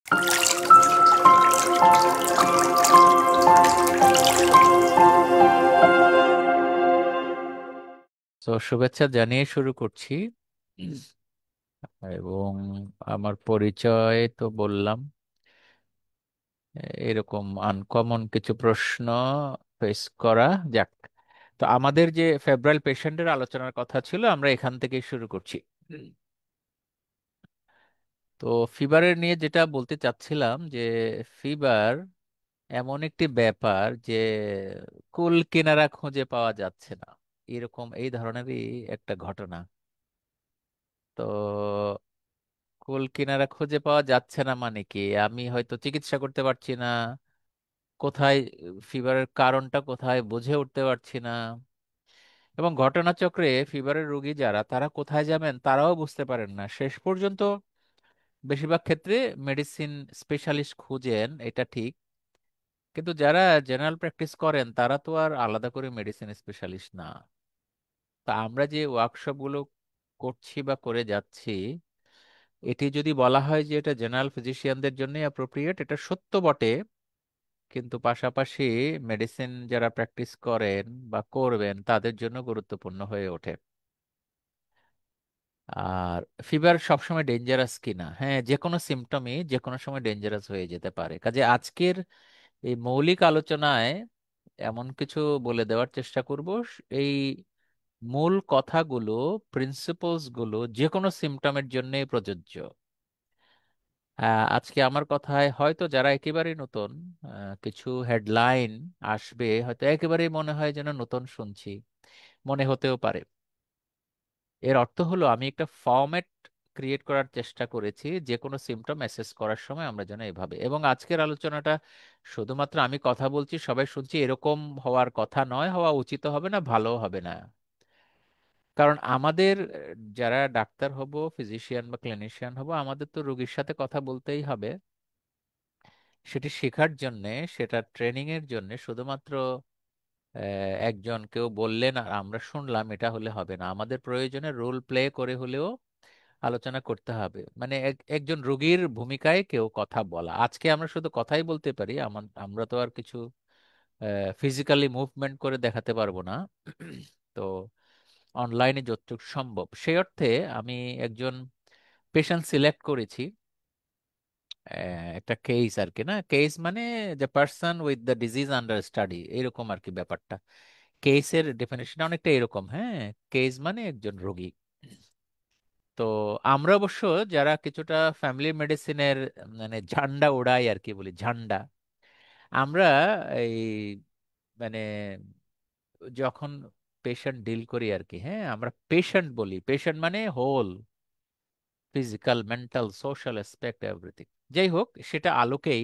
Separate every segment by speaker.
Speaker 1: তো শুভেচ্ছা জানিয়ে শুরু করছি। এবং আমার পরিচয় তো বললাম। এরকম আনকমন কিছু প্রশ্ন ফেস করা যাক। তো আমাদের যে ফেব্রাইল পেশেন্টের আলোচনার কথা ছিল, আমরা এখান থেকেই শুরু করছি। তো ফিভারের নিয়ে যেটা বলতে চাচ্ছিলাম যে ফিভার এমন একটি ব্যাপার যে কুল কিনারা খুঁজে পাওয়া যাচ্ছে না, এরকম এই ধরনেরই একটা ঘটনা। তো কুল কিনারা খুঁজে পাওয়া যাচ্ছে না মানে কি, আমি হয়তো চিকিৎসা করতে পারছি না, কোথায় ফিভারের কারণটা কোথায় বুঝে উঠতে পারছি না। এবং ঘটনাচক্রে ফিভারের রোগী যারা, তারা কোথায় যাবেন তারাও বুঝতে পারেন না শেষ পর্যন্ত। বেশিরভাগ ক্ষেত্রে মেডিসিন স্পেশালিস্ট খুঁজেন, এটা ঠিক, কিন্তু যারা জেনারেল প্র্যাকটিস করেন তারা তো আর আলাদা করে মেডিসিন স্পেশালিস্ট না। তা আমরা যে ওয়ার্কশপ গুলো করছি বা করে যাচ্ছি, এটি যদি বলা হয় যে এটা জেনারেল ফিজিশিয়ানদের জন্য অ্যাপ্রোপ্রিয়েট, এটা সত্য বটে, কিন্তু পাশাপাশি মেডিসিন যারা প্র্যাকটিস করেন বা করবেন তাদের জন্য গুরুত্বপূর্ণ হয়ে ওঠে। আর ফিভার সবসময় ডেঞ্জারাস কিনা, হ্যাঁ, যে কোনো সিমটমই যে কোনো সময় ডেঞ্জারাস হয়ে যেতে পারে। কাজে আজকের এই মৌলিক আলোচনায় এমন কিছু বলে দেওয়ার চেষ্টা করব, এই মূল কথাগুলো, প্রিন্সিপলস গুলো যে কোনো সিমটমের জন্যই প্রযোজ্য। আজকে আমার কথায় হয়তো যারা একেবারেই নতুন, কিছু হেডলাইন আসবে, হয়তো একেবারেই মনে হয় যেন নতুন শুনছি, মনে হতেও পারে। এর অর্থ হলো আমি একটা ফরম্যাট ক্রিয়েট করার চেষ্টা করেছি যে কোনো সিমটম অ্যাসেস করার সময় আমরা যেন এভাবে, এবং আজকের আলোচনাটা শুধুমাত্র আমি কথা বলছি সবাই শুনছি এরকম হওয়ার কথা নয়, হওয়া উচিত হবে না, ভালো হবে না। কারণ আমাদের যারা ডাক্তার হব, ফিজিশিয়ান বা ক্লিনিশিয়ান হব, আমাদের তো রোগীর সাথে কথা বলতেই হবে। সেটি শেখার জন্যে, সেটা ট্রেনিং এর জন্য শুধুমাত্র একজন কেউ বললেন আর আমরা শুনলাম এটা হলে হবে না, আমাদের প্রয়োজনে রোল প্লে করে হলেও আলোচনা করতে হবে। মানে একজন রোগীর ভূমিকায় কেউ কথা বলা। আজকে আমরা শুধু কথাই বলতে পারি, আমরা তো আর কিছু ফিজিক্যালি মুভমেন্ট করে দেখাতে পারবো না। তো অনলাইনে যতটুকু সম্ভব সেই অর্থে আমি একজন পেশেন্ট সিলেক্ট করেছি। একটা কেস আর কি, না কেস মানে the person with the disease under study, এরকম আর কি ব্যাপারটা। কেসের ডেফিনেশন অনেকটা এরকম, হ্যাঁ, কেস মানে একজন রোগী। তো আমরা অবশ্য যারা কিছুটা ফ্যামিলি মেডিসিনের মানে ঝান্ডা ওড়াই আর কি, বলি ঝান্ডা, আমরা এই মানে যখন পেশেন্ট ডিল করি আর কি, হ্যাঁ, আমরা পেশেন্ট বলি, পেশেন্ট মানে whole, physical, mental, social aspect, everything. যাই হোক, সেটা আলোকেই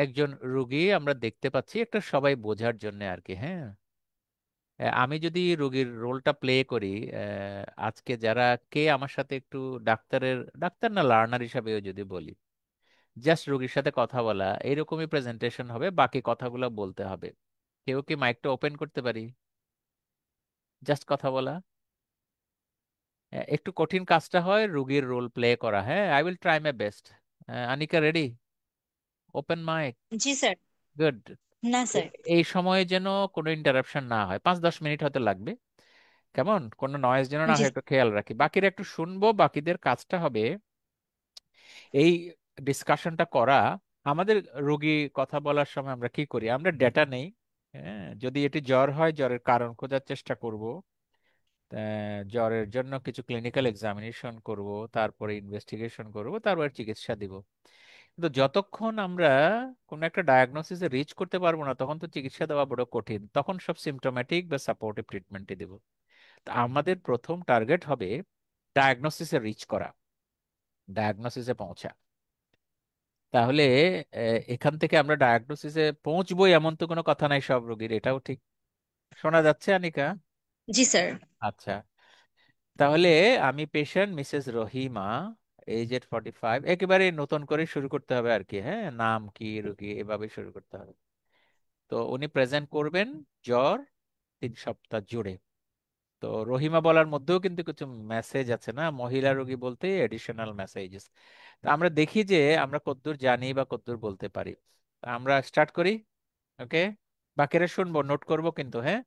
Speaker 1: একজন রুগী আমরা দেখতে পাচ্ছি একটা সবাই বোঝার জন্য আর কি, হ্যাঁ। আমি যদি রোগীর রোলটা প্লে করি, আজকে যারা, কে আমার সাথে একটু ডাক্তারের, ডাক্তার না লার্নার হিসাবেও যদি বলি, জাস্ট রোগীর সাথে কথা বলা, এরকমই প্রেজেন্টেশন হবে, বাকি কথাগুলো বলতে হবে। কেউ কি মাইকটা ওপেন করতে পারি? জাস্ট কথা বলা। একটু কঠিন কাজটা হয় রোগীর রোল প্লে করা, হ্যাঁ, I will try my best. Anika ready? Open mic.
Speaker 2: জি স্যার।
Speaker 1: গুড।
Speaker 2: না স্যার।
Speaker 1: এই সময়ে যেন কোনো ইন্টারাপশন না হয়, 5-10 মিনিট হয়তো লাগবে। কেমন, কোনো নয়েজ যেন না
Speaker 2: জি।
Speaker 1: হয়, একটু খেয়াল রাখি। বাকিরা একটু শুনবো, বাকিদের কাজটা হবে এই ডিসকাশনটা করা। আমাদের রোগী কথা বলার সময় আমরা কি করি, আমরা ডেটা নেই। হ্যাঁ, যদি এটি জ্বর হয় জ্বরের কারণ খোঁজার চেষ্টা করব, জ্বরের জন্য কিছু ক্লিনিক্যাল এক্সামিনেশন করব, তারপরে ইনভেস্টিগেশন করব, তারপরে চিকিৎসা দিব। কিন্তু যতক্ষণ আমরা কোনো একটা ডায়াগনোসিসে রিচ করতে পারবো না, তখন তো চিকিৎসা দেওয়া বড় কঠিন, তখন সব সিমটোম্যাটিক বা সাপোর্টিভ ট্রিটমেন্টই দেব। তো আমাদের প্রথম টার্গেট হবে ডায়াগনোসিসে রিচ করা, ডায়াগনোসিসে পৌঁছা। তাহলে এখান থেকে আমরা ডায়াগনোসিসে পৌঁছবোই এমন তো কোনো কথা নাই সব রোগীর, এটাও ঠিক। শোনা যাচ্ছে আনিকা?
Speaker 2: জি স্যার।
Speaker 1: আচ্ছা, তাহলে আমি পেশেন্ট মিসেস রহিমা, এজ 45, একেবারে নতুন করে শুরু করতে হবে আর কি, হ্যাঁ, নাম কি, রোগী, এভাবে শুরু করতে হবে। তো উনি প্রেজেন্ট করবেন জ্বর 3 সপ্তাহ জুড়ে। তো রহিমা বলার মধ্যেও কিন্তু কিছু মেসেজ আছে না, মহিলা রোগী বলতে এডিশনাল মেসেজেস। তো আমরা দেখি যে আমরা কতদূর জানি বা কতদূর বলতে পারি। তা আমরা স্টার্ট করি। ওকে, বাকিরা শুনবো, নোট করব কিন্তু, হ্যাঁ।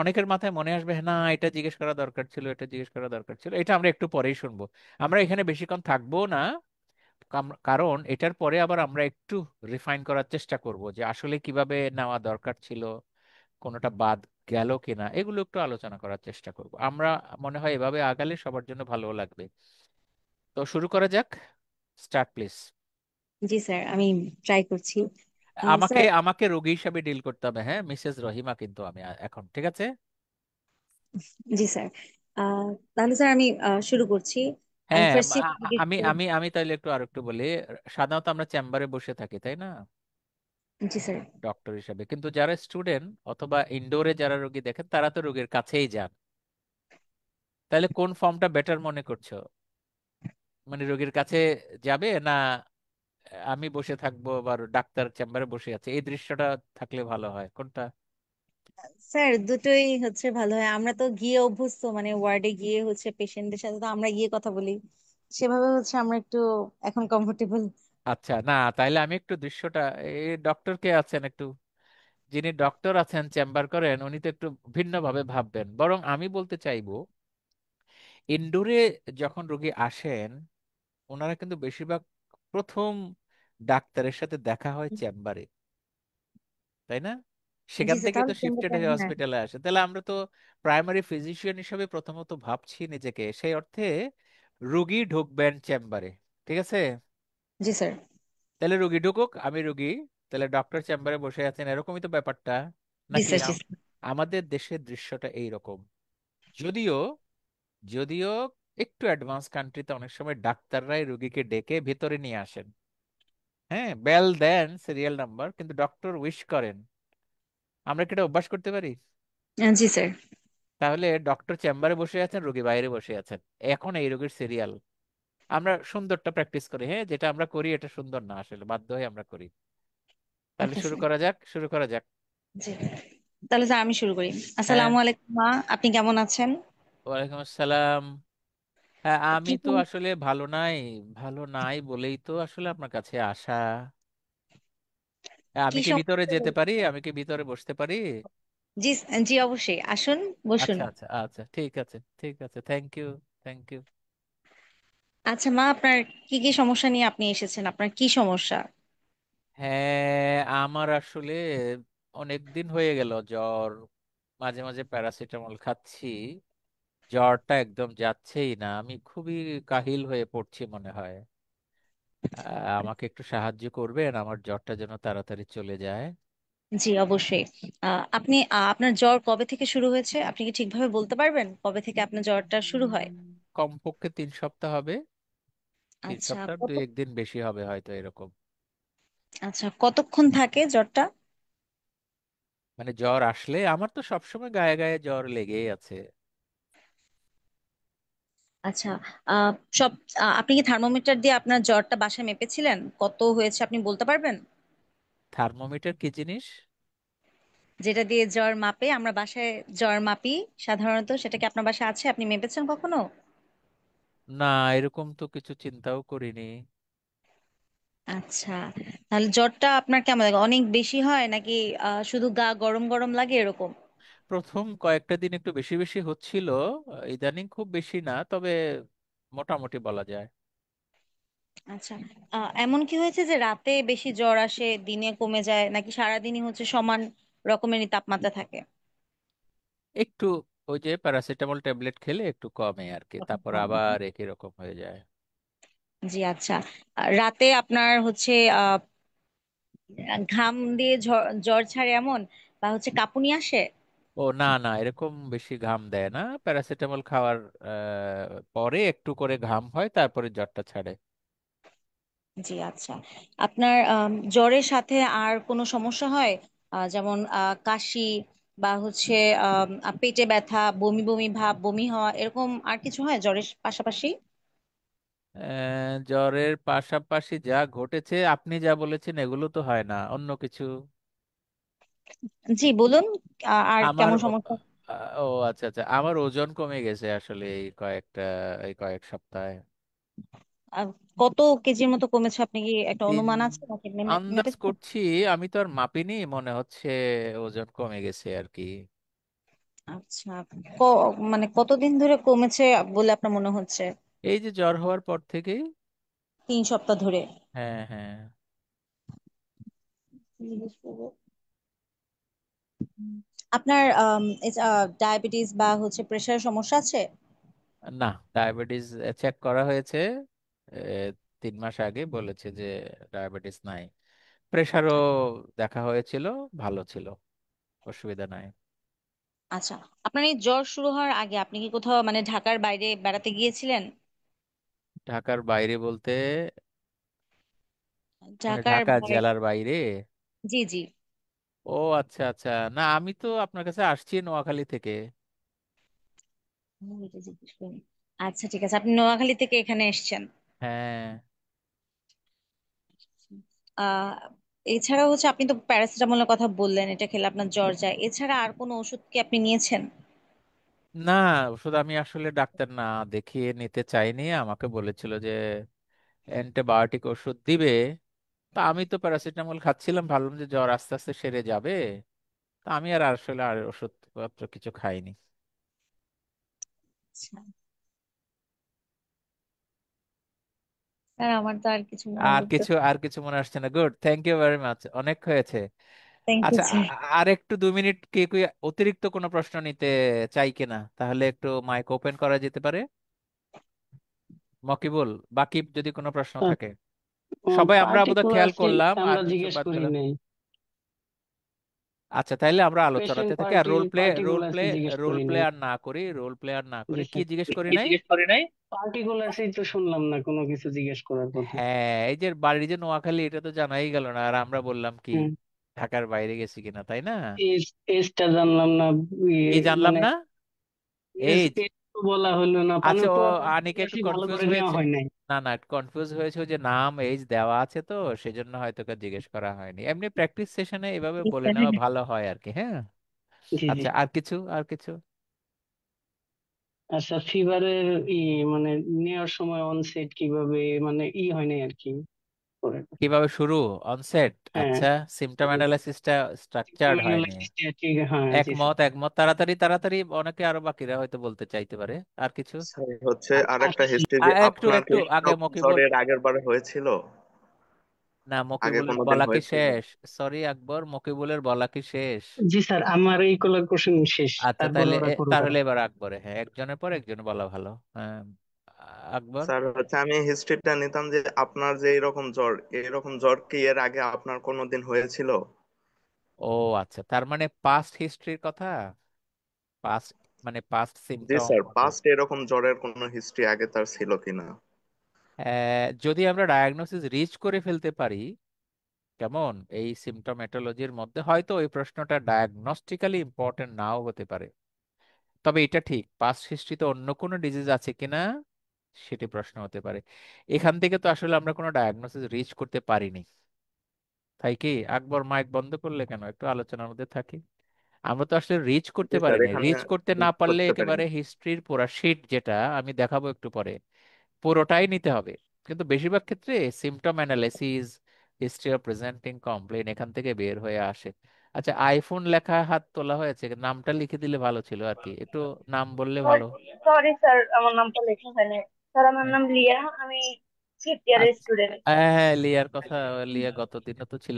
Speaker 1: অনেকের মাথায় মনে আসবে, হ্যাঁ, না এটা জিজ্ঞেস করা দরকার ছিল, এটা জিজ্ঞেস করা দরকার ছিল, এটা আমরা একটু পরেই শুনবো। আমরা এখানে বেশিক্ষণ থাকবো না, কারণ এটার পরে আবার আমরা একটু রিফাইন করার চেষ্টা করব যে আসলে কিভাবে নেওয়া দরকার ছিল, কোনোটা বাদ গেল কিনা, এগুলো একটু আলোচনা করার চেষ্টা করব আমরা। মনে হয় এভাবে আগালে সবার জন্য ভালো লাগবে। তো শুরু করা যাক। Start please.
Speaker 2: জি স্যার, আমি ট্রাই করছি।
Speaker 1: আমাকে
Speaker 2: স্যার।
Speaker 1: আমাকে রোগী হিসাবে ডিল করতে হবে, হ্যাঁ, মিসেস রহিমা কিন্তু আমি এখন, ঠিক আছে?
Speaker 2: জি স্যার। আহ, তাহলে স্যার আমি শুরু করছি। আমি
Speaker 1: হ্যাঁ,
Speaker 2: ফার্স্টে জিজ্ঞেস
Speaker 1: আমি
Speaker 2: করব।
Speaker 1: আমি আমি তাইলে একটু আর একটু বলি। সাধারণত আমরা চেম্বারে বসে থাকি, তাই না,
Speaker 2: জি স্যার।
Speaker 1: ডক্টর হিসাবে, কিন্তু যারা স্টুডেন্ট অথবা ইনডোরে যারা রোগী দেখেন তারা তো রোগীর কাছেই যান। তাহলে কোন ফর্মটা বেটার মনে করছো? মানে রোগীর কাছে যাবে না আমি বসে থাকবো বা ডাক্তার চেম্বারে বসে আছে, এই দৃশ্যটা থাকলে ভালো হয় কোনটা?
Speaker 2: স্যার, দুটোই হচ্ছে ভালো হয়। আমরা তো গিয়ে অভ্যস্ত, মানে ওয়ার্ডে গিয়ে হচ্ছে পেশেন্টদের সাথে তো আমরা গিয়ে কথা বলি, সেভাবে হচ্ছে আমরা একটু এখন কমফোর্টেবল।
Speaker 1: আচ্ছা, না তাইলে আমি একটু দৃশ্যটা, এই ডক্টর কে আছেন একটু, যিনি ডক্টর আছেন চেম্বার করেন, উনি তো একটু ভিন্নভাবে ভাববেন। বরং আমি বলতে চাইবো, ইনডোরে যখন রোগী আসেন ওনারা কিন্তু বেশিরভাগ প্রথম ডাক্তারের সাথে দেখা হয় চেম্বারে, তাই না?
Speaker 2: জি
Speaker 1: সেখান
Speaker 2: স্যার,
Speaker 1: থেকে
Speaker 2: তাহলে
Speaker 1: তো শিফটেড
Speaker 2: চেম্বারটা,
Speaker 1: হয়ে
Speaker 2: হ্যাঁ।
Speaker 1: হসপিটালে আসে। তাহলে আমরা তো প্রাইমারি ফিজিশিয়ান হিসেবে প্রথমত ভাবছি নিজেকে, সেই অর্থে রুগী ঢুকবেন চেম্বারে, ঠিক আছে?
Speaker 2: জি স্যার।
Speaker 1: তাহলে রুগী ঢুকুক, আমি রুগী, তাহলে ডক্টর চেম্বারে বসে আছেন, এরকমই তো ব্যাপারটা,
Speaker 2: জি
Speaker 1: নাকি?
Speaker 2: স্যার। জি স্যার।
Speaker 1: আমাদের দেশের দৃশ্যটা এইরকম। যদিও যদিও একটু অ্যাডভান্স কান্ট্রিতে অনেক সময় ডাক্তাররাই রুগীকে ডেকে ভিতরে নিয়ে আসেন, হ্যাঁ, বেল দেন, সিরিয়াল নাম্বার, কিন্তু ডক্টর উইশ করেন। আমরা কি এটা অভ্যাস করতে পারি?
Speaker 2: জি স্যার।
Speaker 1: তাহলে ডক্টর চেম্বারে বসে আছেন, রোগী বাইরে বসে আছেন, এখন এই রোগীর সিরিয়াল। আমরা সুন্দরটা প্র্যাকটিস করি, হ্যাঁ, যেটা আমরা করি এটা সুন্দর না, আসলে বাধ্য হয়ে আমরা করি। তাহলে
Speaker 2: ওকে
Speaker 1: শুরু
Speaker 2: স্যার।
Speaker 1: করা যাক, শুরু করা যাক।
Speaker 2: জি, তাহলে স্যার আমি শুরু করি।
Speaker 1: হ্যাঁ,
Speaker 2: আসসালামু আলাইকুম মা, আপনি কেমন আছেন?
Speaker 1: ওয়ালাইকুম আসসালাম। হ্যাঁ, আমি
Speaker 2: কি
Speaker 1: তো আসলে ভালো নাই। ভালো নাই বলেই তো আসলে আপনার কাছে আসা। হ্যাঁ, আমি
Speaker 2: কি
Speaker 1: কি ভিতরে
Speaker 2: সমস্যা
Speaker 1: যেতে পারি?
Speaker 2: হয়েছে?
Speaker 1: আমি কি ভিতরে বসতে পারি?
Speaker 2: জি, জি অবশ্যই আসুন, বসুন।
Speaker 1: আচ্ছা আচ্ছা আচ্ছা, ঠিক আছে, ঠিক আছে, থ্যাংক ইউ, থ্যাংক ইউ।
Speaker 2: আচ্ছা মা, আপনার কি কি সমস্যা নিয়ে আপনি এসেছেন? আপনার কি সমস্যা?
Speaker 1: হ্যাঁ, আমার আসলে অনেক দিন হয়ে গেল জ্বর, মাঝে মাঝে প্যারাসিটামল খাচ্ছি, জ্বরটা একদম যাচ্ছেই না, আমি খুবই কাহিল হয়ে পড়ছি মনে হয়। আমাকে একটু সাহায্য করবেন আমার জ্বরটা যেন তাড়াতাড়ি চলে যায়।
Speaker 2: জি অবশ্যই। আপনি আপনার জ্বর কবে থেকে শুরু হয়েছে? আপনি কি ঠিকভাবে বলতে পারবেন কবে থেকে আপনার জ্বরটা শুরু হয়?
Speaker 1: কমপক্ষে 3 সপ্তাহ হবে। তিন
Speaker 2: আচ্ছা
Speaker 1: সপ্তাহ
Speaker 2: কত?
Speaker 1: 2-1 দিন বেশি হবে হয়তো, এরকম।
Speaker 2: আচ্ছা, কতক্ষণ থাকে জ্বরটা?
Speaker 1: মানে জ্বর আসলে আমার তো সবসময় গায়ে গায়ে জ্বর লেগেই আছে।
Speaker 2: আচ্ছা। আহ সব আপনি কি থার্মোমিটার দিয়ে আপনার জ্বরটা বাসায় মেপেছিলেন? কত হয়েছে আপনি বলতে পারবেন?
Speaker 1: থার্মোমিটার কি জিনিস?
Speaker 2: যেটা দিয়ে জ্বর মাপে, আমরা বাসায় জ্বর মাপি সাধারণত, সেটা কি আপনার বাসায় আছে? আপনি মেপেছেন কখনো?
Speaker 1: না, এরকম তো কিছু চিন্তাও করিনি।
Speaker 2: আচ্ছা, তাহলে জ্বরটা আপনার কেমন লাগে? অনেক বেশি হয় নাকি শুধু গা গরম গরম লাগে এরকম?
Speaker 1: প্রথম কয়েকটা দিন একটু বেশি বেশি হচ্ছিল, ইদানিং খুব বেশি না, তবে মোটামুটি বলা যায়।
Speaker 2: আচ্ছা। এমন কি হয়েছে যে রাতে বেশি জ্বর আসে, দিনে কমে যায়, নাকি সারাদিনই হচ্ছে সমান রকমেরই তাপমাত্রা থাকে?
Speaker 1: একটু ওই যে প্যারাসিটামল ট্যাবলেট খেলে একটু কমে আর কি,
Speaker 2: তখন
Speaker 1: তারপর
Speaker 2: কম।
Speaker 1: আবার একই রকম হয়ে যায়।
Speaker 2: জি আচ্ছা। রাতে আপনার হচ্ছে ঘাম দিয়ে জ্বর ছাড়ে এমন, বা হচ্ছে কাঁপুনি আসে?
Speaker 1: ও না না, এরকম বেশি ঘাম দেয় না, প্যারাসিটামল খাওয়ার পরে একটু করে ঘাম হয়, তারপরে জ্বরটা ছাড়ে।
Speaker 2: জি আচ্ছা। আপনার জ্বরের সাথে আর কোনো সমস্যা হয়? যেমন কাশি, বা হচ্ছে পেটে ব্যথা, বমি বমি ভাব, বমি হওয়া, এরকম আর কিছু হয় জ্বরের পাশাপাশি?
Speaker 1: জ্বরের পাশাপাশি যা ঘটেছে আপনি যা বলেছেন এগুলো তো হয় না, অন্য কিছু।
Speaker 2: জি বলুন। আর
Speaker 1: আমার
Speaker 2: কেমন সমস্যা?
Speaker 1: ও আচ্ছা আচ্ছা, আমার ওজন কমে গেছে আসলে এই কয়েক সপ্তাহে।
Speaker 2: আহ, কত কেজির মতো কমেছে, আপনি কি একটা
Speaker 1: তিন,
Speaker 2: অনুমান আছে নাকি
Speaker 1: আন্দাজ
Speaker 2: মেপেছেন?
Speaker 1: করছি, আমি তো আর মাপিনি, মনে হচ্ছে ওজন কমে গেছে আর কি।
Speaker 2: আচ্ছা, মানে কতদিন ধরে কমেছে বলে আপনার মনে হচ্ছে?
Speaker 1: এই যে জ্বর হওয়ার পর থেকেই।
Speaker 2: 3 সপ্তাহ ধরে?
Speaker 1: হ্যাঁ হ্যাঁ।
Speaker 2: জিজ্ঞেস করবো। আপনার ডায়াবেটিস বা হচ্ছে প্রেশারের সমস্যা আছে?
Speaker 1: না, ডায়াবেটিস চেক করা হয়েছে, এ, 3 মাস আগে বলেছে যে ডায়াবেটিস নাই। প্রেশারও দেখা হয়েছিল, ভালো ছিল, অসুবিধা নাই।
Speaker 2: আচ্ছা, আপনার এই জ্বর শুরু হওয়ার আগে আপনি কি কোথাও মানে ঢাকার বাইরে বেড়াতে গিয়েছিলেন?
Speaker 1: ঢাকার বাইরে বলতে, মানে
Speaker 2: ঢাকার
Speaker 1: ঢাকা
Speaker 2: বাইরে?
Speaker 1: জেলার বাইরে?
Speaker 2: জি জি।
Speaker 1: ও আচ্ছা আচ্ছা, না আমি তো আপনার কাছে আসছি নোয়াখালী থেকে।
Speaker 2: এটা জিজ্ঞেস করিনি। আচ্ছা ঠিক আছে, আপনি নোয়াখালী থেকে এখানে এসেছেন।
Speaker 1: হ্যাঁ।
Speaker 2: আহ এছাড়া হচ্ছে আপনি তো প্যারাসিটামলের কথা বললেন, এটা খেলে আপনার জ্বর যায়, এছাড়া আর কোনো ওষুধ কি আপনি নিয়েছেন?
Speaker 1: না, ওষুধ আমি আসলে ডাক্তার না দেখিয়ে নিতে চাইনি, আমাকে বলেছিল যে অ্যান্টিবায়োটিক ওষুধ দিবে। তা আমি তো প্যারাসিটামল খাচ্ছিলাম, ভাবলাম যে জ্বর আস্তে আস্তে সেরে যাবে। তা আমি আর আসলে আর ওষুধপত্র কিছু খাইনি।
Speaker 2: আচ্ছা, স্যার আমার তো আর কিছু মনে পড়তে।
Speaker 1: আর কিছু মনে আসছে না, good, thank you very much, অনেক হয়েছে।
Speaker 2: থ্যাংক ইউ
Speaker 1: আচ্ছা,
Speaker 2: স্যার।
Speaker 1: আর একটু 2 মিনিট কি অতিরিক্ত কোনো প্রশ্ন নিতে চাই কিনা, তাহলে একটু মাইক ওপেন করা যেতে পারে, মকিবুল, বাকি যদি কোনো প্রশ্ন থাকে। সবাই আমরা বোধহয় খেয়াল
Speaker 3: পার্টিকুলারলি
Speaker 1: করলাম, আর
Speaker 3: আমরা
Speaker 1: কিছু
Speaker 3: জিজ্ঞেস
Speaker 1: বাদ
Speaker 3: করি
Speaker 1: গেলাম।
Speaker 3: নাই।
Speaker 1: আচ্ছা, তাইলে আমরা আলোচনাতে
Speaker 3: পেশেন্ট
Speaker 1: থাকি, আর
Speaker 3: পার্টিকুলারলি জিজ্ঞেস
Speaker 1: রোল
Speaker 3: করি
Speaker 1: প্লে
Speaker 3: নাই।
Speaker 1: আর না করি, রোল প্লে আর না
Speaker 3: জি
Speaker 1: করে কি
Speaker 3: স্যার।
Speaker 1: জিজ্ঞেস করি
Speaker 3: কি
Speaker 1: নাই।
Speaker 3: জিজ্ঞেস করি নাই? পার্টিকুলারলি তো শুনলাম না কোনো কিছু জিজ্ঞেস করার কথা।
Speaker 1: হ্যাঁ, এই যে বাড়ির যে নোয়াখালী, এটা তো জানাই গেল না, আর আমরা বললাম কি
Speaker 3: হুম।
Speaker 1: ঢাকার বাইরে গেছি কিনা, তাই না?
Speaker 3: এজটা জানলাম না। ইয়ে,
Speaker 1: কি জানলাম
Speaker 3: মানে
Speaker 1: না?
Speaker 3: Age
Speaker 1: age?
Speaker 3: এজ তো বলা হলো না, মানে
Speaker 1: আচ্ছা, ও
Speaker 3: পুরো
Speaker 1: আনিকা একটু
Speaker 3: পার্টিকুলারলি ভালো
Speaker 1: কনফিউজ
Speaker 3: করে নেওয়া
Speaker 1: হয়েছে।
Speaker 3: হয় নাই।
Speaker 1: না না, কনফিউজ হয়েছে, ওই যে নাম এইজ দেওয়া আছে তো, সেজন্য হয়তো ওকে জিজ্ঞেস করা হয়নি। এমনি প্র্যাকটিস সেশনে এভাবে বলে নেওয়া ভালো হয় আর কি, হ্যাঁ।
Speaker 3: জি জি।
Speaker 1: আচ্ছা, আর কিছু
Speaker 3: আচ্ছা, ফিভারের মানে নেওয়ার সময় অনসেট কিভাবে, মানে হয় নাই আর কি করে।
Speaker 1: কিভাবে শুরু, অনসেট?
Speaker 3: হ্যাঁ।
Speaker 1: আচ্ছা, সিমটম অ্যানালাইসিসটা স্ট্রাকচার্ড হয়নি।
Speaker 3: ঠিক, হ্যাঁ জি স্যার।
Speaker 1: একমত একমত, তাড়াতাড়ি তাড়াতাড়ি, অনেকে আরো বাকিরা হয়তো বলতে চাইতে পারে। আর কিছু?
Speaker 4: স্যার হচ্ছে আর একটা
Speaker 3: আচ্ছা,
Speaker 4: হিস্ট্রি যে
Speaker 1: একটু
Speaker 4: আপনার কি
Speaker 1: একটু আগে
Speaker 4: এরকম জ্বর
Speaker 1: মকিবুল।
Speaker 4: এর আগের বারে হয়েছিল?
Speaker 1: না,
Speaker 4: আগে
Speaker 1: মকিবুলের
Speaker 4: কোনোদিন
Speaker 1: বলা কি
Speaker 4: হয়েছিল?
Speaker 1: শেষ? সরি আকবর, মকিবুলের বলা কি শেষ?
Speaker 3: জি স্যার, আমার এই কলার কোশ্চেন শেষ,
Speaker 1: আচ্ছা,
Speaker 3: তারপরে ওরা করুক আর।
Speaker 1: তাহলে এবার আকবরে, হ্যাঁ, একজনের পর একজন বলা ভালো, হ্যাঁ। আকবর।
Speaker 4: স্যার হচ্ছে আমি হিস্ট্রিটা নিতাম যে আপনার যে এরকম জ্বর কি এর আগে আপনার কোনোদিন হয়েছিল?
Speaker 1: ও আচ্ছা, তার মানে পাস্ট হিস্ট্রির কথা, পাস্ট মানে পাস্ট
Speaker 4: জি
Speaker 1: সিমটম।
Speaker 4: স্যার, পাস্ট এরকম জ্বরের কোনো হিস্ট্রি আগে তার ছিল কিনা?
Speaker 1: যদি আমরা ডায়াগনোসিস রিচ করে ফেলতে পারি, কেমন, এই সিমটোমেটোলজির মধ্যে হয়তো ওই প্রশ্নটা ডায়াগনস্টিক্যালি ইম্পর্টেন্ট নাও হতে পারে। তবে এটা ঠিক, পাস্ট হিস্ট্রিতে অন্য কোনো ডিজিজ আছে কিনা সেটি প্রশ্ন হতে পারে। এখান থেকে তো আসলে আমরা কোনো ডায়াগনোসিস রিচ করতে পারিনি। তাই কি আকবর, মাইক বন্ধ করলে কেন, একটু আলোচনার মধ্যে থাকি। আমরা তো আসলে রিচ করতে
Speaker 4: জি স্যার,
Speaker 1: পারিনি,
Speaker 4: এখানে
Speaker 1: রিচ করতে না পারলে
Speaker 4: করতে পারেন।
Speaker 1: একেবারে হিস্ট্রির পুরা শিট, যেটা আমি দেখাবো একটু পরে, পুরোটাই নিতে হবে। কিন্তু বেশিরভাগ ক্ষেত্রে symptom analysis, history of presenting complain এখান থেকে বের হয়ে আসে। আচ্ছা, আইফোন লেখা হাত তোলা হয়েছে, নামটা লিখে দিলে ভালো ছিল আর কি, একটু নাম বললে ভালো।
Speaker 5: সরি স্যার, আমার নামটা লেখা হয়নি। স্যার আমার
Speaker 1: হ্যাঁ।
Speaker 5: নাম লিয়া, আমি ফিফথ ইয়ারের
Speaker 1: আচ্ছা,
Speaker 5: স্টুডেন্ট।
Speaker 1: হ্যাঁ হ্যাঁ, লিয়ার কথা, লিয়া গতদিনও তো ছিল।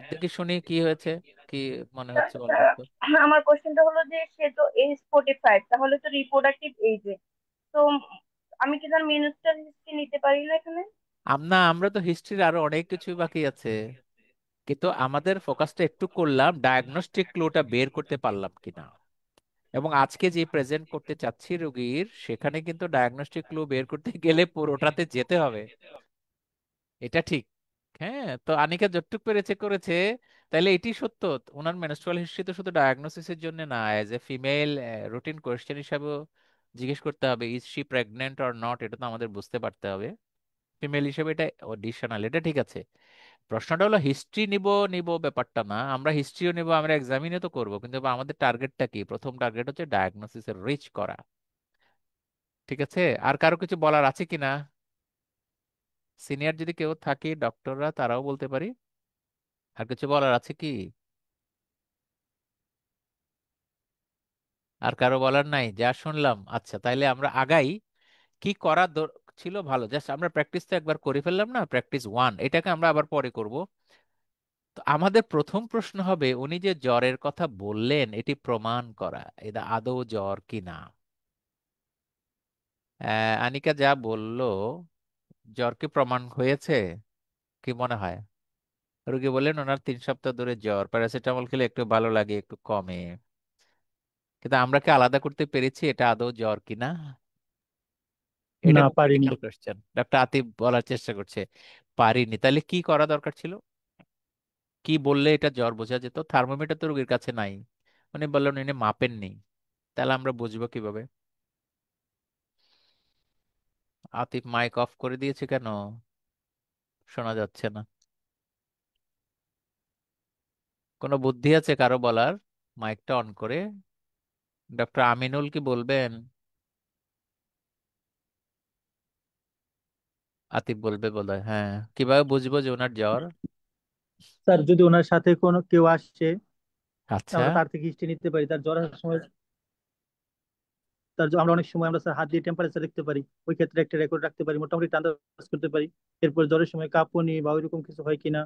Speaker 1: দেখি শুনি কি হয়েছে, কি মনে হচ্ছে বলেন তো।
Speaker 5: আমার কোশ্চেনটা হলো যে সে তো এজ 45, তাহলে তো রিপ্রোডাক্টিভ এজে। তো আমি কি তার মেনস্ট্রুয়াল হিস্ট্রি নিতে পারি না এখানে?
Speaker 1: আমরা তো হিস্ট্রির আরো অনেক কিছু বাকি আছে, কিন্তু আমাদের ফোকাসটা একটু করলাম ডায়াগনস্টিক ক্লুটা বের করতে পারলাম কিনা। এবং আজকে যে প্রেজেন্ট করতে চাচ্ছি রোগীর, সেখানে কিন্তু ডায়াগনস্টিক ক্লু বের করতে গেলে পুরোটাতে যেতে হবে, এটা ঠিক। হ্যাঁ, তো আনিকা যতটুকু পেরেছে করেছে। তাহলে এটি সত্য, ওনার মেনস্ট্রুয়াল হিস্ট্রি তো শুধু ডায়াগনোসিসের জন্য না, as a female routine question হিসাবেও জিজ্ঞেস করতে হবে, is she pregnant or not, এটা তো আমাদের বুঝতে পারতে হবে। ফিমেল হিসেবে এটা অডিশনাল, এটা ঠিক আছে। প্রশ্নটা হলো হিস্ট্রি নিব নিব ব্যাপারটা না, আমরা হিস্ট্রিও নিব, আমরা এক্সামিনে তো করব, কিন্তু আমাদের টার্গেটটা কি? প্রথম টার্গেট হচ্ছে ডায়াগনোসিসের রিচ করা। ঠিক আছে, আর কারো কিছু বলার আছে কিনা? সিনিয়র যদি কেউ থাকে, ডক্টররা, তারাও বলতে পারি। আর কিছু বলার আছে কি? আর কারো বলার নাই? যা শুনলাম, আচ্ছা তাইলে আমরা আগাই। কি করা ছিল ভালো, জাস্ট আমরা প্র্যাকটিস তো একবার করে ফেললাম না, প্র্যাকটিস ওয়ান, এটাকে আমরা আবার পরে করব। তো আমাদের প্রথম প্রশ্ন হবে, উনি যে জ্বরের কথা বললেন এটি প্রমাণ করা, এটা আদৌ জ্বর কিনা। আনিকা যা বললো, জ্বর কি প্রমাণ হয়েছে? কি মনে হয়? রোগী বললেন ওনার 3 সপ্তাহ ধরে জ্বর, প্যারাসিটামল খেলে একটু ভালো লাগে, একটু কমে, কিন্তু আমরা কি আলাদা করতে পেরেছি এটা আদৌ জ্বর কিনা? এটা
Speaker 6: না,
Speaker 1: খুব
Speaker 6: পারিনি।
Speaker 1: ক্রিটিক্যাল কোশ্চেন, ডক্টর আতিফ বলার চেষ্টা করছে। পারিনি, তাহলে কি করা দরকার ছিল? কি বললে এটা জ্বর বোঝা যেত? থার্মোমিটার তো রোগীর কাছে নাই, উনি বললেন উনি মাপেননি, তাহলে আমরা বুঝবো কিভাবে? আতিফ মাইক অফ করে দিয়েছে কেন? শোনা যাচ্ছে না। কোনো বুদ্ধি আছে কারো বলার? মাইকটা অন করে। ডক্টর আমিনুল কি বলবেন? আতিফ বলবে বোধহয়, হ্যাঁ। কিভাবে বুঝবো যে ওনার জ্বর?
Speaker 6: স্যার, যদি ওনার সাথে কোনো কেউ আসে,
Speaker 1: আচ্ছা।
Speaker 6: আমরা তার থেকে হিস্ট্রি নিতে পারি। তার জ্বর আসার সময় আমরা অনেক সময় আমরা স্যার হাত দিয়ে টেম্পারেচার দেখতে পারি, ওই ক্ষেত্রে একটা রেকর্ড রাখতে পারি, মোটামুটি একটা আন্দাজ করতে পারি। এরপর জ্বরের সময় কাঁপুনি বা ওইরকম কিছু হয় কিনা।